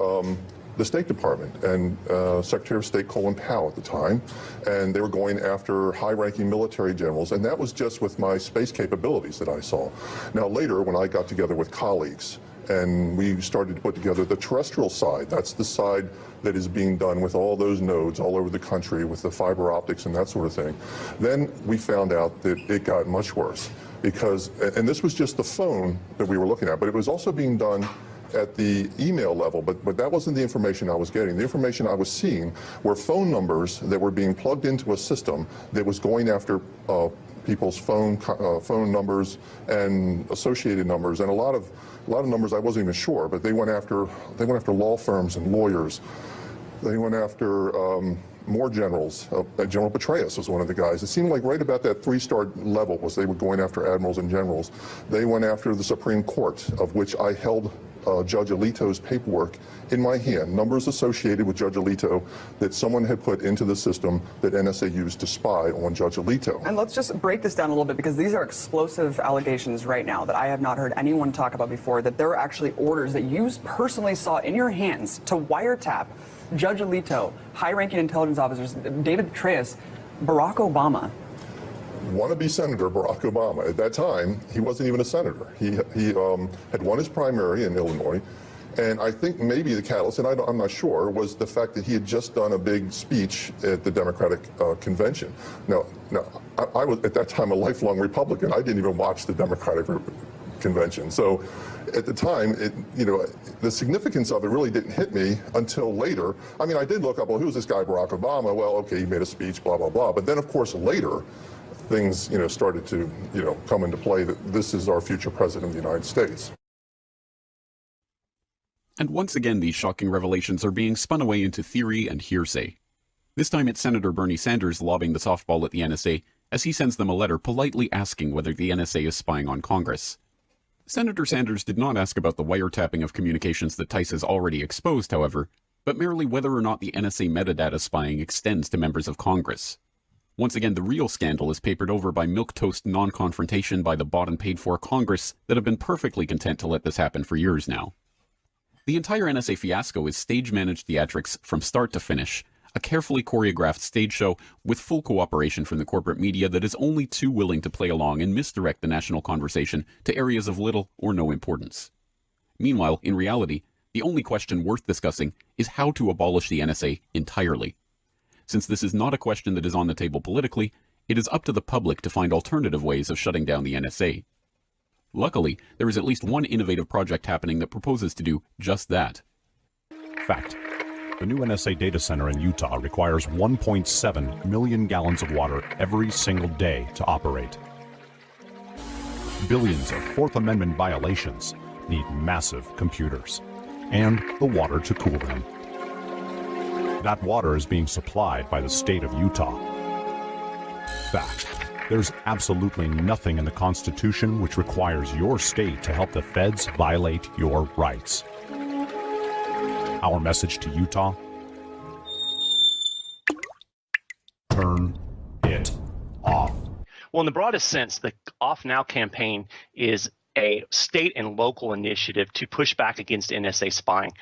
the State Department and Secretary of State Colin Powell at the time, and they were going after high-ranking military generals, and that was just with my space capabilities that I saw. Now later, when I got together with colleagues, and we started to put together the terrestrial side, that's the side that is being done with all those nodes all over the country with the fiber optics and that sort of thing, then we found out that it got much worse. Because, and this was just the phone that we were looking at, but it was also being done at the email level, but that wasn't the information I was getting. The information I was seeing were phone numbers that were being plugged into a system that was going after people's phone numbers and associated numbers, and a lot of numbers I wasn't even sure, but they went after law firms and lawyers. They went after more generals. General Petraeus was one of the guys. It seemed like right about that 3-star level was they were going after admirals and generals. They went after the Supreme Court, of which I held Judge Alito's paperwork in my hand, numbers associated with Judge Alito that someone had put into the system that NSA used to spy on Judge Alito. And let's just break this down a little bit, because these are explosive allegations right now that I have not heard anyone talk about before, that there are actually orders that you personally saw in your hands to wiretap Judge Alito, high-ranking intelligence officers, David Petraeus, Barack Obama. Wannabe Senator Barack Obama. At that time, he wasn't even a senator. He had won his primary in Illinois, and I think maybe the catalyst, and I'm not sure, was the fact that he had just done a big speech at the Democratic convention. Now, I was at that time a lifelong Republican. I didn't even watch the Democratic convention. So at the time, the significance of it really didn't hit me until later. I mean, I did look up, well, who's this guy Barack Obama? Well, okay, he made a speech, blah, blah, blah. But then, of course, later, things, started to, come into play that this is our future president of the United States. And once again, these shocking revelations are being spun away into theory and hearsay. This time it's Senator Bernie Sanders lobbing the softball at the NSA as he sends them a letter politely asking whether the NSA is spying on Congress. Senator Sanders did not ask about the wiretapping of communications that Tice has already exposed, however, but merely whether or not the NSA metadata spying extends to members of Congress. Once again, the real scandal is papered over by milquetoast non-confrontation by the bought and paid for Congress that have been perfectly content to let this happen for years now. The entire NSA fiasco is stage-managed theatrics from start to finish, a carefully choreographed stage show with full cooperation from the corporate media that is only too willing to play along and misdirect the national conversation to areas of little or no importance. Meanwhile, in reality, the only question worth discussing is how to abolish the NSA entirely. Since this is not a question that is on the table politically, it is up to the public to find alternative ways of shutting down the NSA. Luckily, there is at least one innovative project happening that proposes to do just that. Fact. The new NSA data center in Utah requires 1.7 million gallons of water every single day to operate. Billions of Fourth Amendment violations need massive computers and the water to cool them. That water is being supplied by the state of Utah. Fact. There's absolutely nothing in the Constitution which requires your state to help the feds violate your rights. Our message to Utah: turn it off. Well, in the broadest sense, the Off Now campaign is a state and local initiative to push back against NSA spying.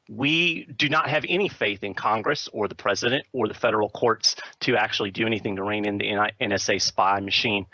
We do not have any faith in Congress or the president or the federal courts to actually do anything to rein in the NSA spy machine.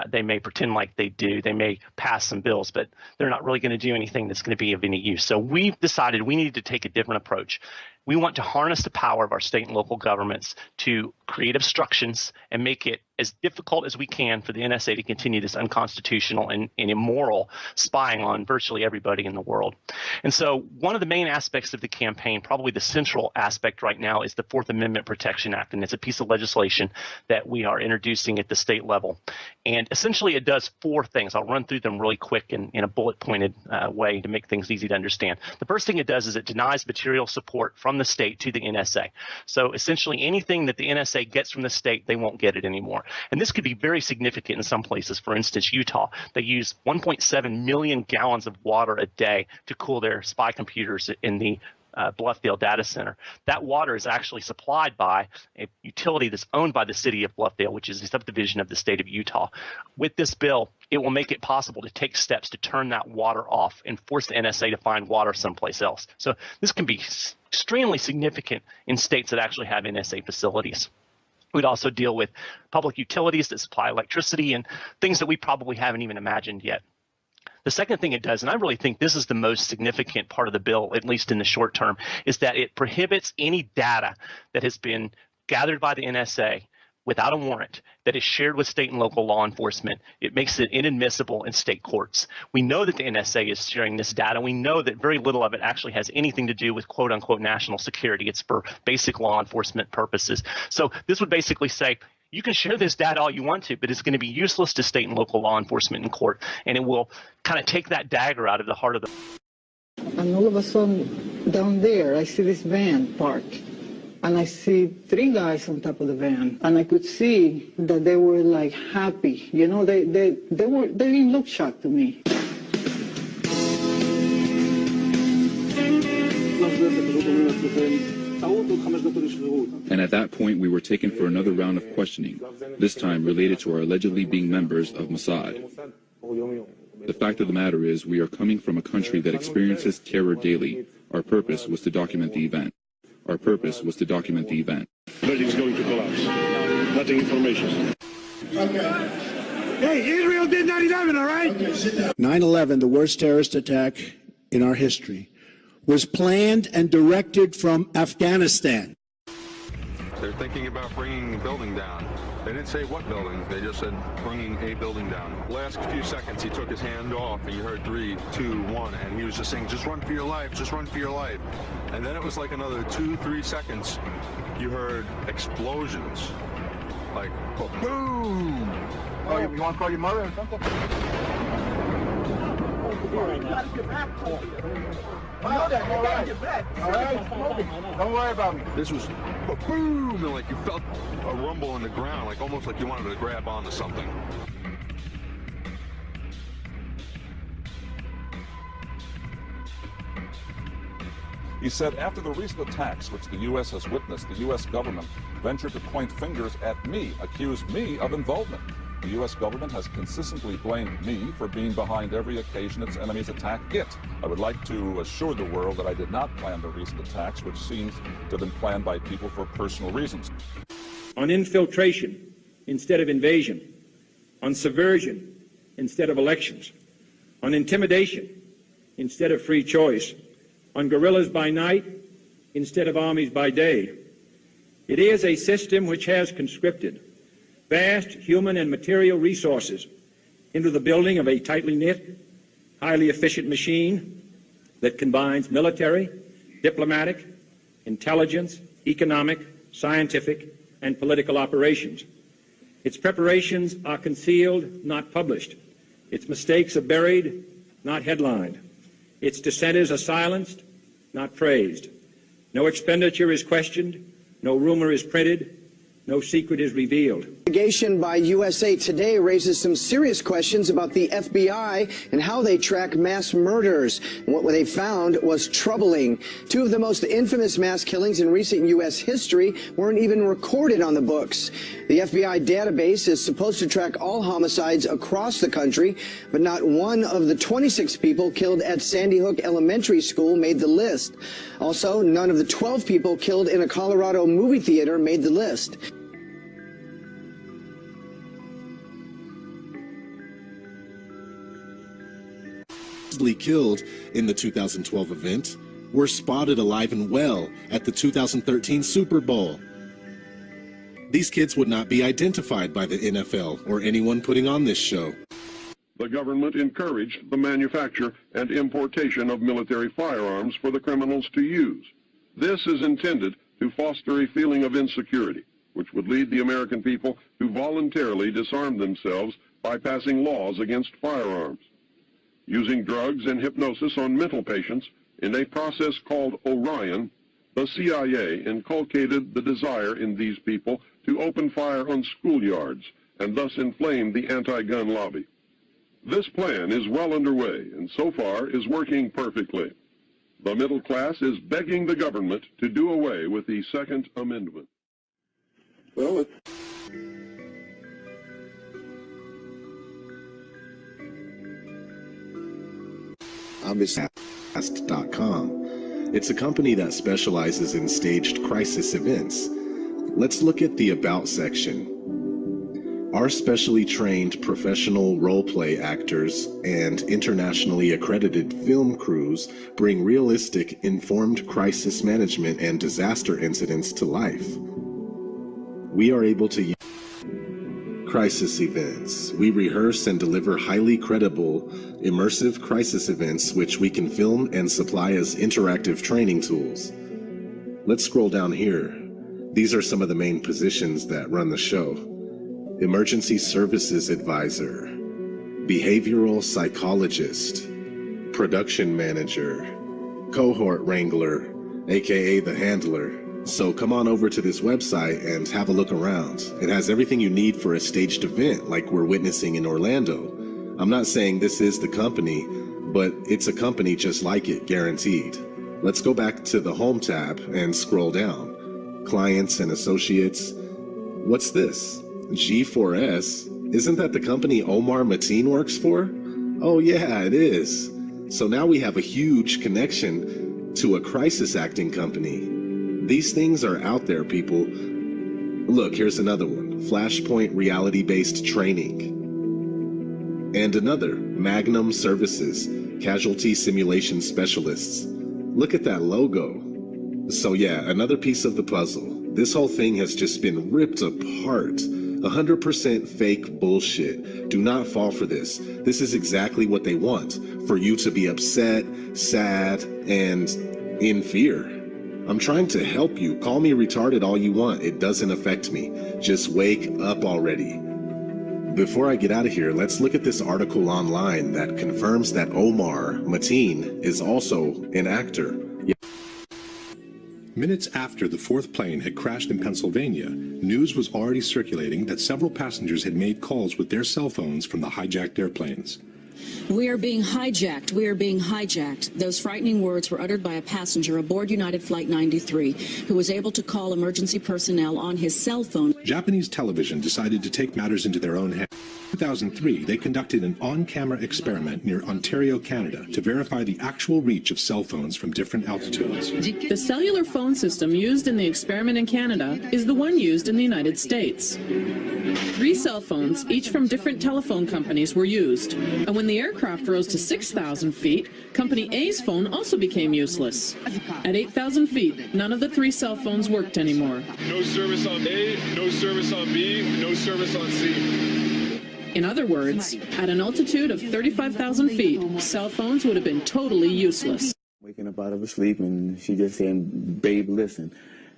They may pretend like they do. They may pass some bills, but they're not really going to do anything that's going to be of any use. So we've decided we need to take a different approach. We want to harness the power of our state and local governments to create obstructions and make it as difficult as we can for the NSA to continue this unconstitutional and immoral spying on virtually everybody in the world. And so one of the main aspects of the campaign, probably the central aspect right now, is the Fourth Amendment Protection Act. And it's a piece of legislation that we are introducing at the state level. And essentially it does four things. I'll run through them really quick in a bullet pointed way to make things easy to understand. The first thing it does is it denies material support from the state to the NSA. So essentially anything that the NSA gets from the state, they won't get it anymore. And this could be very significant in some places. For instance, Utah, they use 1.7 million gallons of water a day to cool their spy computers in the Bluffdale data center. That water is actually supplied by a utility that's owned by the city of Bluffdale, which is a subdivision of the state of Utah. With this bill, it will make it possible to take steps to turn that water off and force the NSA to find water someplace else. So this can be extremely significant in states that actually have NSA facilities. We'd also deal with public utilities that supply electricity and things that we probably haven't even imagined yet. The second thing it does, and I really think this is the most significant part of the bill, at least in the short term, is that it prohibits any data that has been gathered by the NSA without a warrant that is shared with state and local law enforcement. It makes it inadmissible in state courts. We know that the NSA is sharing this data. We know that very little of it actually has anything to do with quote unquote national security. It's for basic law enforcement purposes. So this would basically say, you can share this data all you want to, but it's going to be useless to state and local law enforcement in court. And it will kind of take that dagger out of the heart of the. And all of a sudden, down there, I see this van parked. And I see three guys on top of the van, and I could see that they were like happy. You know, they didn't look shocked to me. And at that point, we were taken for another round of questioning, this time related to our allegedly being members of Mossad. The fact of the matter is, we are coming from a country that experiences terror daily. Our purpose was to document the event. Our purpose was to document the event. Building's going to collapse. Nothing information. Okay. Hey, Israel did 9/11, all right? 9/11, the worst terrorist attack in our history, was planned and directed from Afghanistan. They're thinking about bringing the building down. They didn't say what building, they just said bringing a building down. Last few seconds, he took his hand off, and you heard 3, 2, 1, and he was just saying, just run for your life, just run for your life. And then it was like another 2, 3 seconds, you heard explosions. Like, boom! Oh, you want to call your mother or something? Don't worry about me. This was boom, and like you felt a rumble in the ground, like almost like you wanted to grab onto something. He said, after the recent attacks which the U.S. has witnessed, the U.S. government ventured to point fingers at me, accused me of involvement. The U.S. government has consistently blamed me for being behind every occasion its enemies attack it. I would like to assure the world that I did not plan the recent attacks, which seems to have been planned by people for personal reasons. On infiltration instead of invasion, on subversion instead of elections, on intimidation instead of free choice, on guerrillas by night instead of armies by day. It is a system which has conscripted vast human and material resources into the building of a tightly knit, highly efficient machine that combines military, diplomatic, intelligence, economic, scientific, and political operations. Its preparations are concealed, not published. Its mistakes are buried, not headlined. Its dissenters are silenced, not praised. No expenditure is questioned, no rumor is printed, no secret is revealed. Investigation by USA Today raises some serious questions about the FBI and how they track mass murders. What they found was troubling. 2 of the most infamous mass killings in recent U.S. history weren't even recorded on the books. The FBI database is supposed to track all homicides across the country, but not one of the 26 people killed at Sandy Hook Elementary School made the list. Also, none of the 12 people killed in a Colorado movie theater made the list. unexpectedly killed in the 2012 event were spotted alive and well at the 2013 Super Bowl. These kids would not be identified by the NFL or anyone putting on this show. The government encouraged the manufacture and importation of military firearms for the criminals to use. This is intended to foster a feeling of insecurity, which would lead the American people to voluntarily disarm themselves by passing laws against firearms. Using drugs and hypnosis on mental patients in a process called Orion, the CIA inculcated the desire in these people to open fire on schoolyards and thus inflame the anti-gun lobby. This plan is well underway and so far is working perfectly. The middle class is begging the government to do away with the Second Amendment. Well, Obviously.com. It's a company that specializes in staged crisis events. Let's look at the About section. Our specially trained professional role-play actors and internationally accredited film crews bring realistic, informed crisis management and disaster incidents to life. We are able to use crisis events. We rehearse and deliver highly credible, immersive crisis events which we can film and supply as interactive training tools. Let's scroll down here. These are some of the main positions that run the show. Emergency Services Advisor, Behavioral Psychologist, Production Manager, Cohort Wrangler, aka The Handler. So come on over to this website and have a look around. It has everything you need for a staged event like we're witnessing in Orlando. I'm not saying this is the company, but it's a company just like it, guaranteed. Let's go back to the Home tab and scroll down. Clients and Associates. What's this? G4S? Isn't that the company Omar Mateen works for? Oh yeah, it is. So now we have a huge connection to a crisis acting company. These things are out there, people. Look, here's another one. Flashpoint reality-based training. And another, Magnum Services, Casualty Simulation Specialists. Look at that logo. So yeah, another piece of the puzzle. This whole thing has just been ripped apart. 100% fake bullshit. Do not fall for this. This is exactly what they want. For you to be upset, sad, and in fear. I'm trying to help you. Call me retarded all you want. It doesn't affect me. Just wake up already. Before I get out of here, let's look at this article online that confirms that Omar Mateen is also an actor. Minutes after the fourth plane had crashed in Pennsylvania, news was already circulating that several passengers had made calls with their cell phones from the hijacked airplanes. We are being hijacked. We are being hijacked. Those frightening words were uttered by a passenger aboard United Flight 93 who was able to call emergency personnel on his cell phone. Japanese television decided to take matters into their own hands. In 2003, they conducted an on-camera experiment near Ontario, Canada, to verify the actual reach of cell phones from different altitudes. The cellular phone system used in the experiment in Canada is the one used in the United States. 3 cell phones, each from different telephone companies, were used. And when the aircraft rose to 6,000 feet, Company A's phone also became useless. At 8,000 feet, none of the 3 cell phones worked anymore. No service on A, no service on B, no service on C. In other words, at an altitude of 35,000 feet, cell phones would have been totally useless. Waking up out of her sleep, and she just saying, "Babe, listen."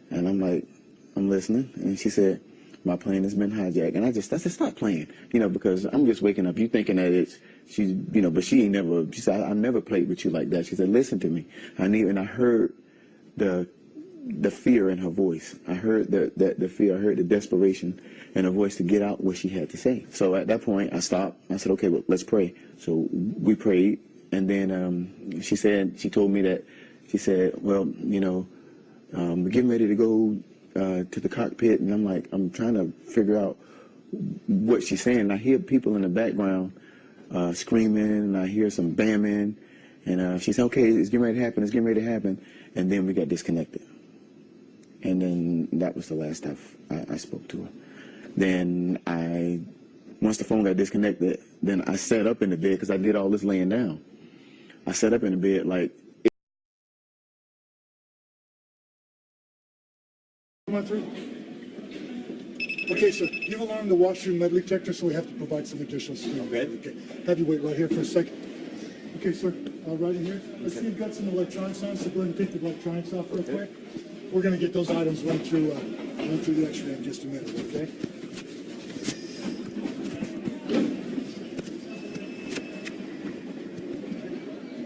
And I'm like, "I'm listening." And she said, "My plane has been hijacked." And I said, "Stop playing," because I'm just waking up. You thinking that she's, but she ain't never. She said, "I never played with you like that." She said, "Listen to me. And I heard the fear in her voice. I heard the fear. I heard the desperation in her voice to get out what she had to say. So at that point, I stopped. I said, "Okay, well, let's pray." So we prayed, and then she told me that, she said, "Well, we're getting ready to go to the cockpit," and I'm like, I'm trying to figure out what she's saying. And I hear people in the background screaming, and I hear some bamming, and she said, "Okay, it's getting ready to happen. It's getting ready to happen." And then we got disconnected. And then that was the last I spoke to her. Then once the phone got disconnected, then I sat up in the bed because I did all this laying down. I sat up in the bed like. Okay, sir, you've alarmed the washroom metal detector, so we have to provide some additional security. Okay. Have you wait right here for a second. Okay, sir, right in here. I see you've got some electronics on, so go ahead and take the electronics off real quick. We're going to get those items run through the X-ray in just a minute, okay?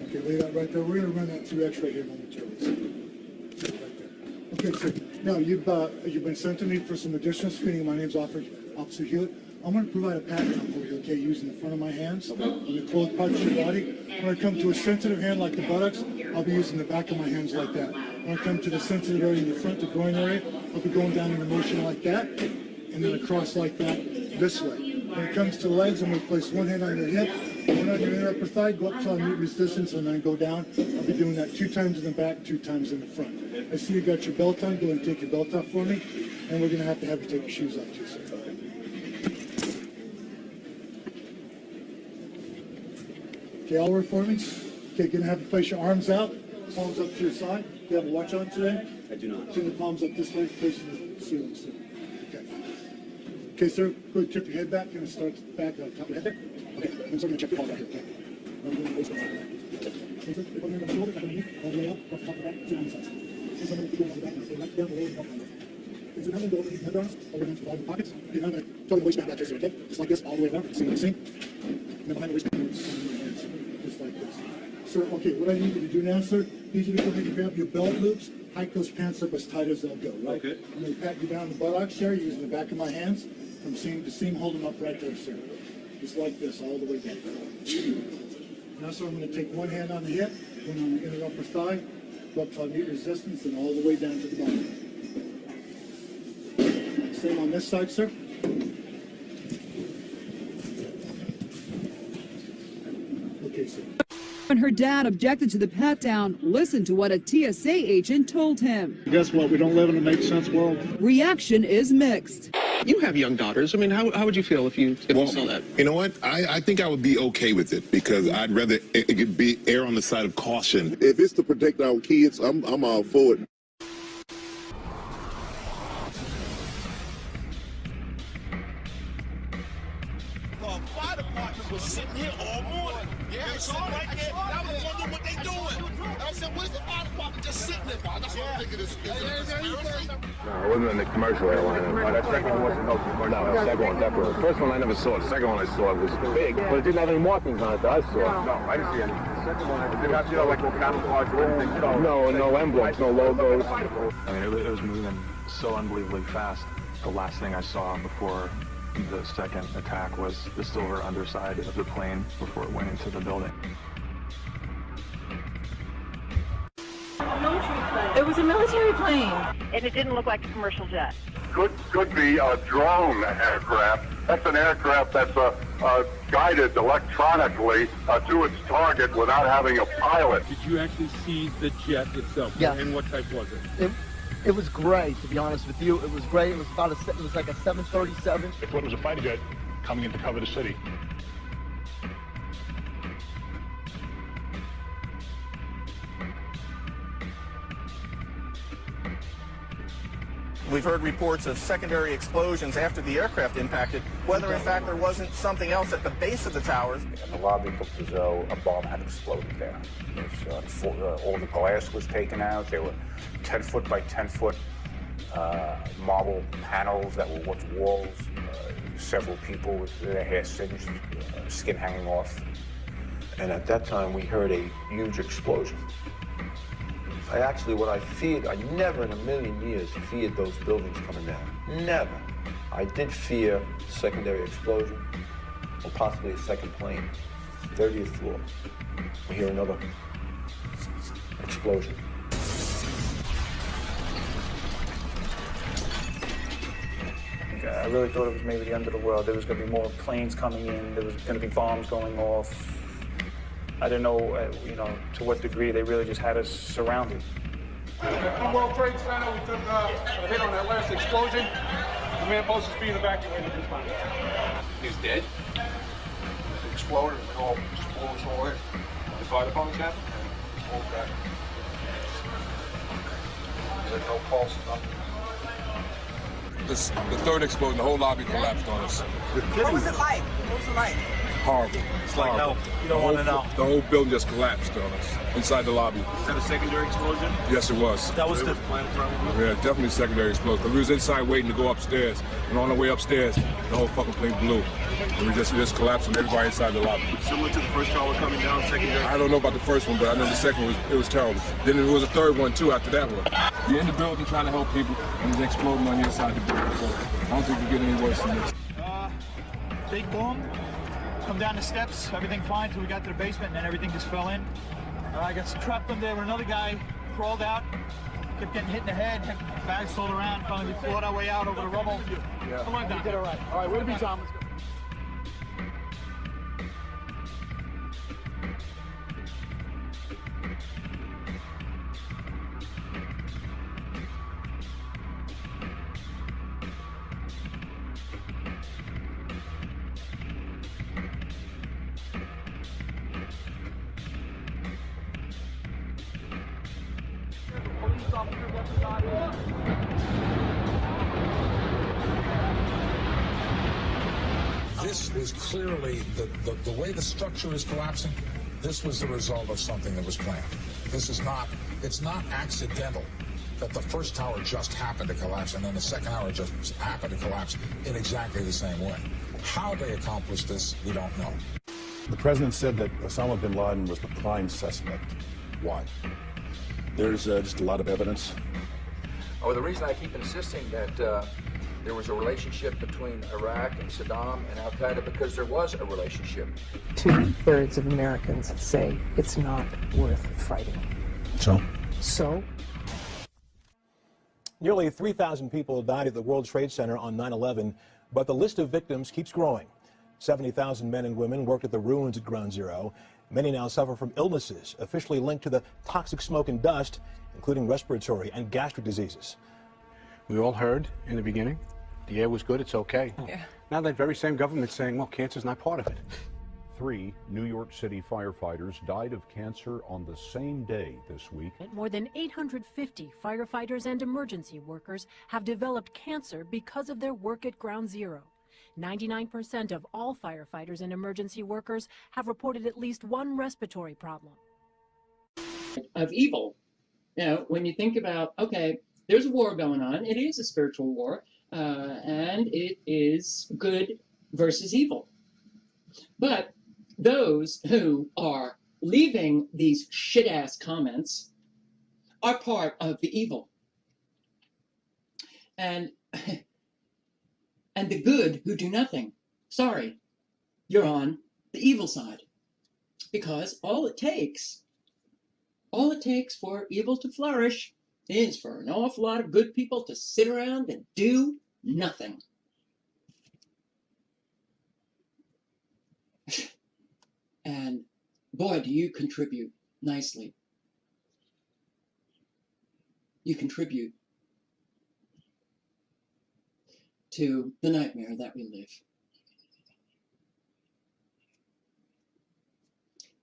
Okay, lay that right there. We're going to run that through X-ray here momentarily. Right there. Okay, sir. Now, you've been sent to me for some additional screening. My name's Officer Hewitt. I'm going to provide a pat down for you, okay, using the front of my hands, on the closed parts of your body. When I come to a sensitive hand like the buttocks, I'll be using the back of my hands like that. When I come to the sensitive area in the front, the groin area, I'll be going down in a motion like that, and then across like that, this way. When it comes to the legs, I'm going to place one hand on your hip, one on your inner upper thigh, go up till I meet resistance, and then go down. I'll be doing that 2 times in the back, 2 times in the front. I see you got your belt on. Go ahead and take your belt off for me, and we're going to have you take your shoes off too, sir. Okay, all work for me. Okay, going to have you place your arms out, palms up to your side. Do you have a watch on today? I do not. Turn the palms up this way, facing the ceiling, sir. Okay. Okay, sir, go ahead, tip your head back. You're going to start back on top of your head there. Okay, then so I'm going to check your pulse right here, okay? I'm going to raise your arm back. Okay, sir, put your shoulder, back on the knee, all the way up, off the top of the back, 2 on the sides. So I'm going to keep going on the back and stay right down the lower bump on there. Is it nothing to over the head arms, over into the pockets? Okay, I'm going to throw the waistband back here, okay? Just like this, all the way around. See what I see? And then behind the waistband, just like this. Sir, okay, what I need you to do now, sir, I need you to go ahead and grab your belt loops, hike those pants up as tight as they'll go, right? Okay. I'm going to pat you down the buttocks there using the back of my hands from seam to seam. Hold them up right there, sir. Just like this, all the way down. Now, sir, I'm going to take one hand on the hip, one on the inner upper thigh, go up till I meet resistance, and all the way down to the bottom. Same on this side, sir. Okay, sir. When her dad objected to the pat-down, listen to what a TSA agent told him. Guess what? We don't live in a make-sense world. Reaction is mixed. You have young daughters. I mean, how would you feel if you saw that? You know what? I think I would be okay with it because I'd rather it be err on the side of caution. If it's to protect our kids, I'm all for it. The fire department was sitting here all morning. Yeah, it's all right there. I was wondering what they doing. I said, what is the fire department just sitting there for? That's what I'm thinking. Is it a conspiracy? No, it wasn't in the commercial airline. That second one wasn't. No, the second one definitely. The first one I never saw. The second one I saw was big, but it didn't have any markings on it that I saw. No, I didn't see any. The second one, it didn't have, like no camouflage or anything. No emblems, no logos. I mean, it was moving so unbelievably fast. The last thing I saw before the second attack was the silver underside of the plane before it went into the building. It was a military plane. And it didn't look like a commercial jet. Could be a drone aircraft. That's an aircraft that's guided electronically to its target without having a pilot. Did you actually see the jet itself? Yeah. And what type was it? It was gray, to be honest with you. It was gray. It was like a 737. They thought it was a fighter jet coming in to cover the city. We've heard reports of secondary explosions after the aircraft impacted, whether in fact there wasn't something else at the base of the towers. And the lobby looked as though a bomb had exploded there. All the glass was taken out. There were 10-foot by 10-foot marble panels that were once walls. Several people with their hair singed, skin hanging off. And at that time, we heard a huge explosion. What I feared, I never in a million years feared those buildings coming down. Never. I did fear secondary explosion, or possibly a second plane. 30th floor. We hear another explosion. I really thought it was maybe the end of the world. There was going to be more planes coming in. There was going to be bombs going off. I didn't know, to what degree they really just had us surrounded. From World Trade Center, we took a hit on that last explosion. The man supposed to be evacuated this time. He's dead? It exploded and all exploded all in. The fire department captain? Okay. There's no pulse, nothing. The third explosion, the whole lobby collapsed on us. What was it like? What was it like? Horrible. It's horrible. You don't want to know. The whole building just collapsed on us inside the lobby. Is that a secondary explosion? Yes, it was. That was the Yeah, definitely secondary explosion. Because we was inside waiting to go upstairs, and on the way upstairs, the whole fucking plane blew, and we just collapsed on everybody inside the lobby. Similar to the first tower coming down, secondary. I don't know about the first one, but I know the second was terrible. Then there was a third one too after that one. You're in the building trying to help people, and it's exploding on the inside the building. So I don't think we get any worse than this. big boom. Come down the steps, everything fine till we got to the basement, and then everything just fell in. I got trapped under there with another guy, crawled out, kept getting hit in the head, had bags sold around, finally we fought our way out over the rubble. Yeah. Come on down. You did all right. All right, where to be, Tom? Let's go. This was clearly, the way the structure is collapsing, this was the result of something that was planned. This is not, it's not accidental that the first tower just happened to collapse and then the second tower just happened to collapse in exactly the same way. How they accomplished this, we don't know. The president said that Osama bin Laden was the prime suspect. Why? There's just a lot of evidence. Oh, the reason I keep insisting that there was a relationship between Iraq and Saddam and Al-Qaeda, because there was a relationship. 2/3 of Americans say it's not worth fighting. So? Nearly 3,000 people died at the World Trade Center on 9/11, but the list of victims keeps growing. 70,000 men and women worked at the ruins at Ground Zero. Many now suffer from illnesses officially linked to the toxic smoke and dust, including respiratory and gastric diseases. We all heard in the beginning, the air was good, it's okay. Yeah. Now that very same government's saying, well, cancer's not part of it. 3 New York City firefighters died of cancer on the same day this week. More than 850 firefighters and emergency workers have developed cancer because of their work at Ground Zero. 99% of all firefighters and emergency workers have reported at least one respiratory problem. Of evil. You know, when you think about, okay, there's a war going on, it is a spiritual war, and it is good versus evil. But those who are leaving these shit-ass comments are part of the evil. And the good who do nothing, sorry, you're on the evil side. Because all it takes for evil to flourish is for an awful lot of good people to sit around and do nothing. And boy, do you contribute nicely. You contribute to the nightmare that we live.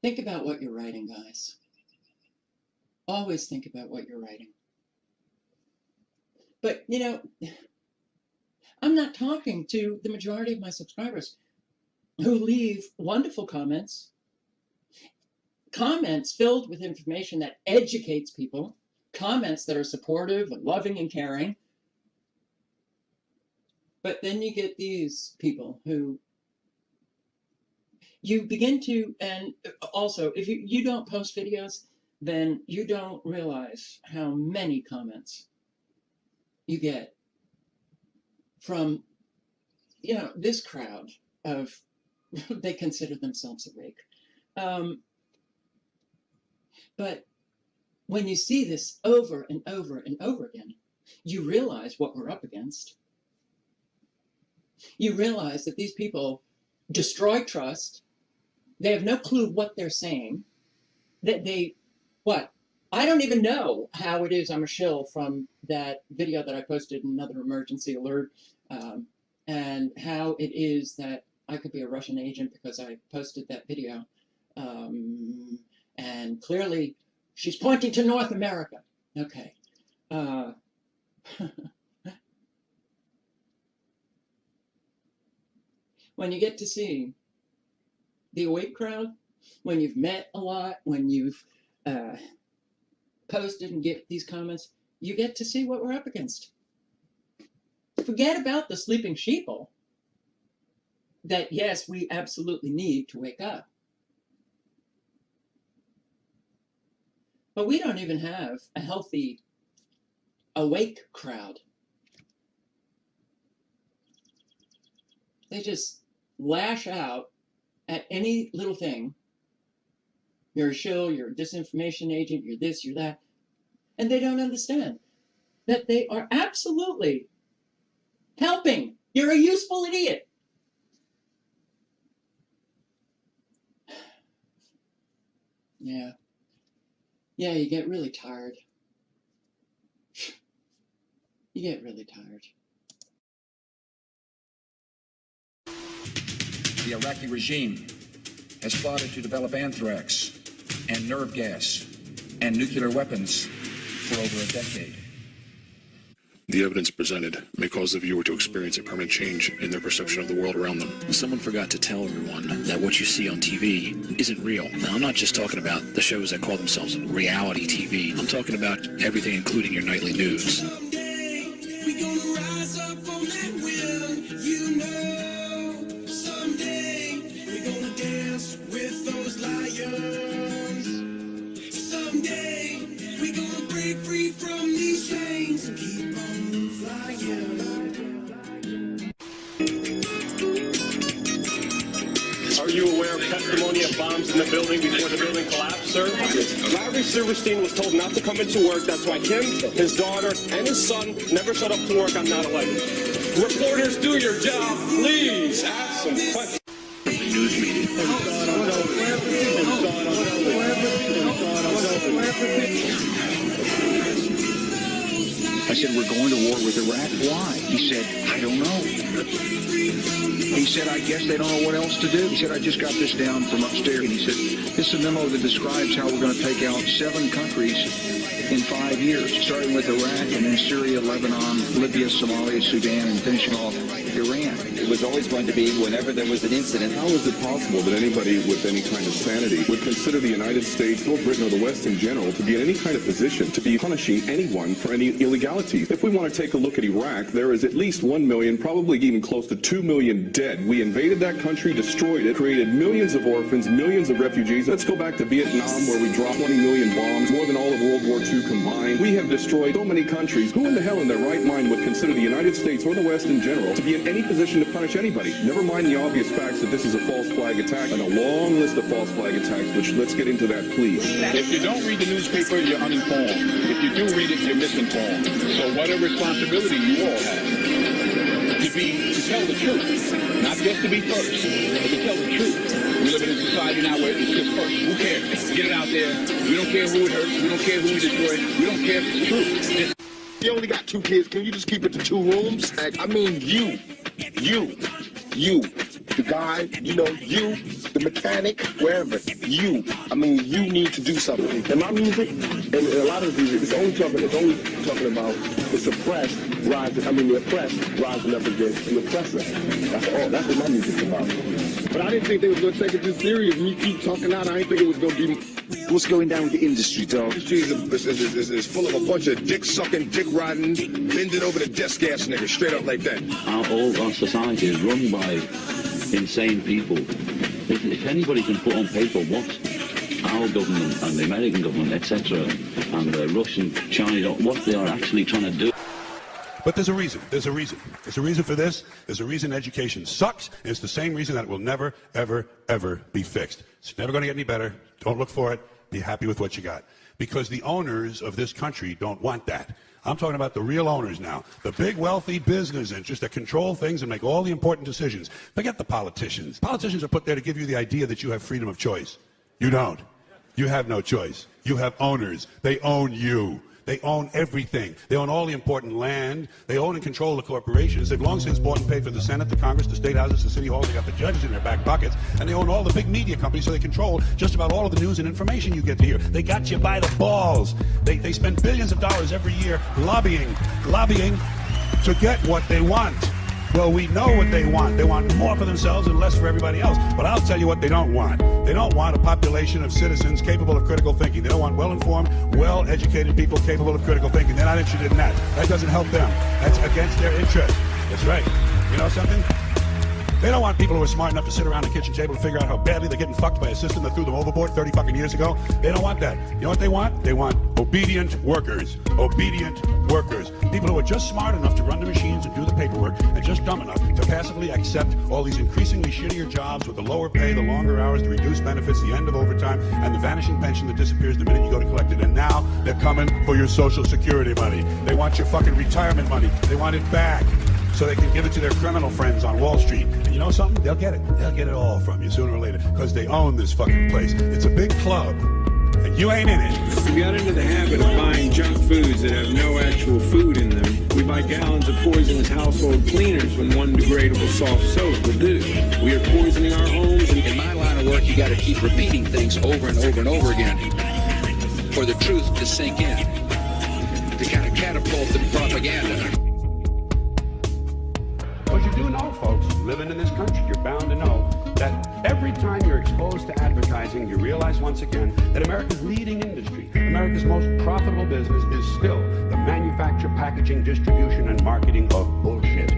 Think about what you're writing, guys. Always think about what you're writing. But, you know, I'm not talking to the majority of my subscribers who leave wonderful comments, comments filled with information that educates people, comments that are supportive and loving and caring. But then you get these people who you begin to, and also, if you don't post videos, then you don't realize how many comments you get from, you know, this crowd of, they consider themselves awake. But when you see this over and over and over again, you realize what we're up against. You realize that these people destroy trust. They have no clue what they're saying. That what? I don't even know how it is I'm a shill from that video that I posted in another emergency alert, and how it is that I could be a Russian agent because I posted that video. And clearly, she's pointing to North America. Okay. When you get to see the awake crowd, when you've met a lot, when you've posted and get these comments, you get to see what we're up against. Forget about the sleeping sheeple that, yes, we absolutely need to wake up. But we don't even have a healthy awake crowd. They just lash out at any little thing. You're a shill, you're a disinformation agent, you're this, you're that. And they don't understand that they are absolutely helping. You're a useful idiot. Yeah. Yeah, you get really tired. You get really tired. The Iraqi regime has plotted to develop anthrax and nerve gas and nuclear weapons for over a decade. The evidence presented may cause the viewer to experience a permanent change in their perception of the world around them. Someone forgot to tell everyone that what you see on TV isn't real. Now, I'm not just talking about the shows that call themselves reality TV. I'm talking about everything, including your nightly news. We gonna rise up on that wheel, you know. Someday we gonna dance with those lions. Someday we gonna break free from these chains and keep on flying. Are you aware of testimony of bombs in the building before the building collapsed, sir? Larry Silverstein was told not to come into work. That's why him, his daughter, and his son never showed up to work on 9/11. Reporters, do your job. Please ask some questions. News media. I said, we're going to war with Iraq. Why? He said, I don't know. He said, I guess they don't know what else to do. He said, I just got this down from upstairs. And he said, this is a memo that describes how we're going to take out 7 countries in 5 years, starting with Iraq and then Syria, Lebanon, Libya, Somalia, Sudan, and finishing off Iran. It was always going to be whenever there was an incident. How is it possible that anybody with any kind of sanity would consider the United States or Britain or the West in general to be in any kind of position to be punishing anyone for any illegality? If we want to take a look at Iraq, there is at least 1 million, probably even close to 2 million dead. We invaded that country, destroyed it, created millions of orphans, millions of refugees. Let's go back to Vietnam where we dropped 20 million bombs, more than all of World War II combined. We have destroyed so many countries. Who in the hell in their right mind would consider the United States or the West in general to be in any position to punish anybody? Never mind the obvious facts that this is a false flag attack and a long list of false flag attacks, which let's get into that, please. If you don't read the newspaper, you're uninformed. If you do read it, you're misinformed. So what a responsibility you all have to tell the truth. Not just to be first, but to tell the truth. We live in a society now where it's just first. Who cares? Get it out there. We don't care who it hurts. We don't care who we destroy. We don't care if it's true. You only got 2 kids. Can you just keep it to 2 rooms? I mean, you, the guy, you, the mechanic, wherever, you. I mean, you need to do something. And my music, and a lot of the music, it's only talking about the suppressed rising. I mean, the oppressed rising up against the oppressor. That's what my music's about. But I didn't think they was gonna take it this serious. Me keep talking out. I didn't think it was gonna be. What's going down with the industry, dog? The industry is full of a bunch of dick-sucking, dick-riding, bending over the desk ass niggas, straight up like that. Our society is run by insane people. If anybody can put on paper what our government and the American government, etc., and the Russian, Chinese, what they are actually trying to do. But there's a reason. There's a reason. There's a reason for this. There's a reason education sucks. And it's the same reason that it will never, ever, ever be fixed. It's never going to get any better. Don't look for it. Be happy with what you got. Because the owners of this country don't want that. I'm talking about the real owners now. The big, wealthy business interests that control things and make all the important decisions. Forget the politicians. Politicians are put there to give you the idea that you have freedom of choice. You don't. You have no choice. You have owners. They own you. They own everything. They own all the important land. They own and control the corporations. They've long since bought and paid for the Senate, the Congress, the state houses, the city halls. They got the judges in their back pockets. And they own all the big media companies, so they control just about all of the news and information you get to hear. They got you by the balls. They spend billions of dollars every year lobbying to get what they want. Well, we know what they want. They want more for themselves and less for everybody else. But I'll tell you what they don't want. They don't want a population of citizens capable of critical thinking. They don't want well-informed, well-educated people capable of critical thinking. They're not interested in that. That doesn't help them. That's against their interest. That's right. You know something? They don't want people who are smart enough to sit around the kitchen table and figure out how badly they're getting fucked by a system that threw them overboard 30 fucking years ago. They don't want that. You know what they want? They want obedient workers. Obedient workers. People who are just smart enough to run the machines and do the paperwork and just dumb enough to passively accept all these increasingly shittier jobs with the lower pay, the longer hours, the reduced benefits, the end of overtime, and the vanishing pension that disappears the minute you go to collect it. And now they're coming for your Social Security money. They want your fucking retirement money. They want it back, so they can give it to their criminal friends on Wall Street. And you know something? They'll get it. They'll get it all from you sooner or later, because they own this fucking place. It's a big club, and you ain't in it. We got into the habit of buying junk foods that have no actual food in them. We buy gallons of poisonous household cleaners when one degradable soft soap will do. We are poisoning our homes. And in my line of work, you got to keep repeating things over and over and over again for the truth to sink in, to kind of catapult the propaganda. But you do know, folks, living in this country, you're bound to know that every time you're exposed to advertising, you realize once again that America's leading industry, America's most profitable business, is still the manufacture, packaging, distribution, and marketing of bullshit.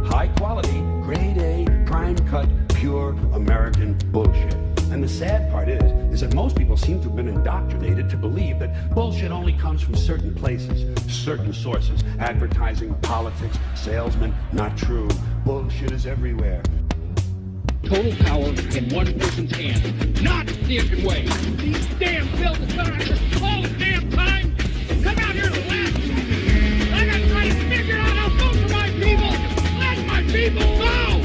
High quality, grade A, prime cut, pure American bullshit. And the sad part is that most people seem to have been indoctrinated to believe that bullshit only comes from certain places, certain sources. Advertising, politics, salesmen. Not true. Bullshit is everywhere. Total power in one person's hands, not the American way. These damn bills have gone on for all the damn time. Come out here to the West. I gotta try to figure out how to vote for my people. Let my people know.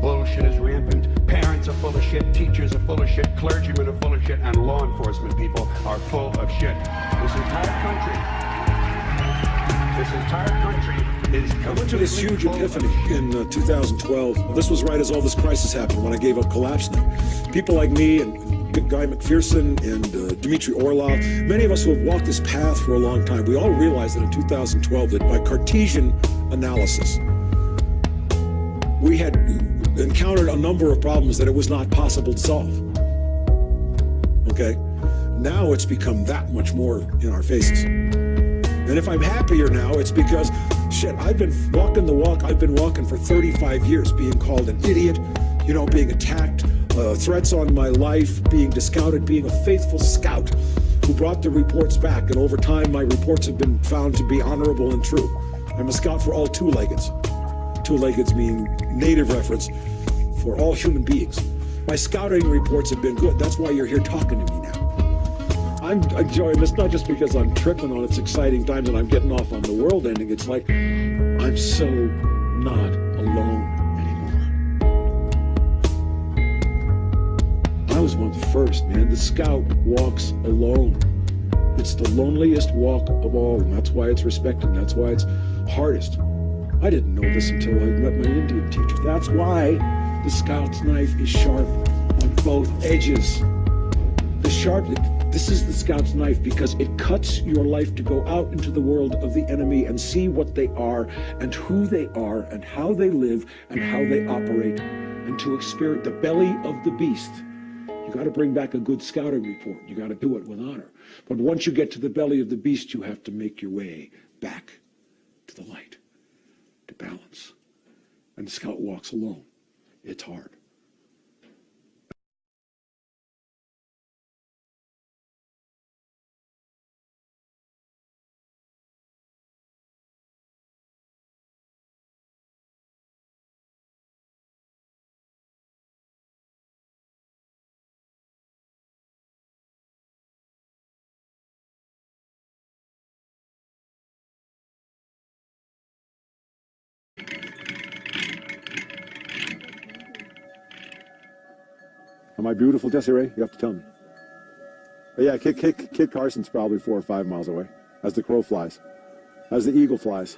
Bullshit is rampant. Parents are full of shit. Teachers are full of shit. Clergymen are full of shit. And law enforcement people are full of shit. This entire country is I went to this huge epiphany in 2012. This was right as all this crisis happened, when I gave up Collapse Now. People like me and Guy McPherson and Dmitry Orlov, many of us who have walked this path for a long time, we all realized that in 2012 that by Cartesian analysis, we had encountered a number of problems that it was not possible to solve. Okay? Now it's become that much more in our faces. And if I'm happier now, it's because, shit, I've been walking the walk I've been walking for 35 years, being called an idiot, you know, being attacked, threats on my life, being discounted, being a faithful scout who brought the reports back. And over time, my reports have been found to be honorable and true. I'm a scout for all two-leggeds. Two-leggeds meaning native reference for all human beings. My scouting reports have been good. That's why you're here talking to me now. I'm enjoying this not just because I'm tripping on its exciting times and I'm getting off on the world ending. It's like I'm so not alone anymore. I was one of the first, man. The scout walks alone. It's the loneliest walk of all, and that's why it's respected, and that's why it's hardest. I didn't know this until I met my Indian teacher. That's why the scout's knife is sharp on both edges. This is the scout's knife because it cuts your life to go out into the world of the enemy and see what they are and who they are and how they live and how they operate, and to experience the belly of the beast. You got to bring back a good scouting report. You got to do it with honor. But once you get to the belly of the beast, you have to make your way back to the light, to balance. And the scout walks alone. It's hard. Am I beautiful, Desiree? You have to tell me. But yeah, Kit Carson's probably 4 or 5 miles away, as the crow flies, as the eagle flies.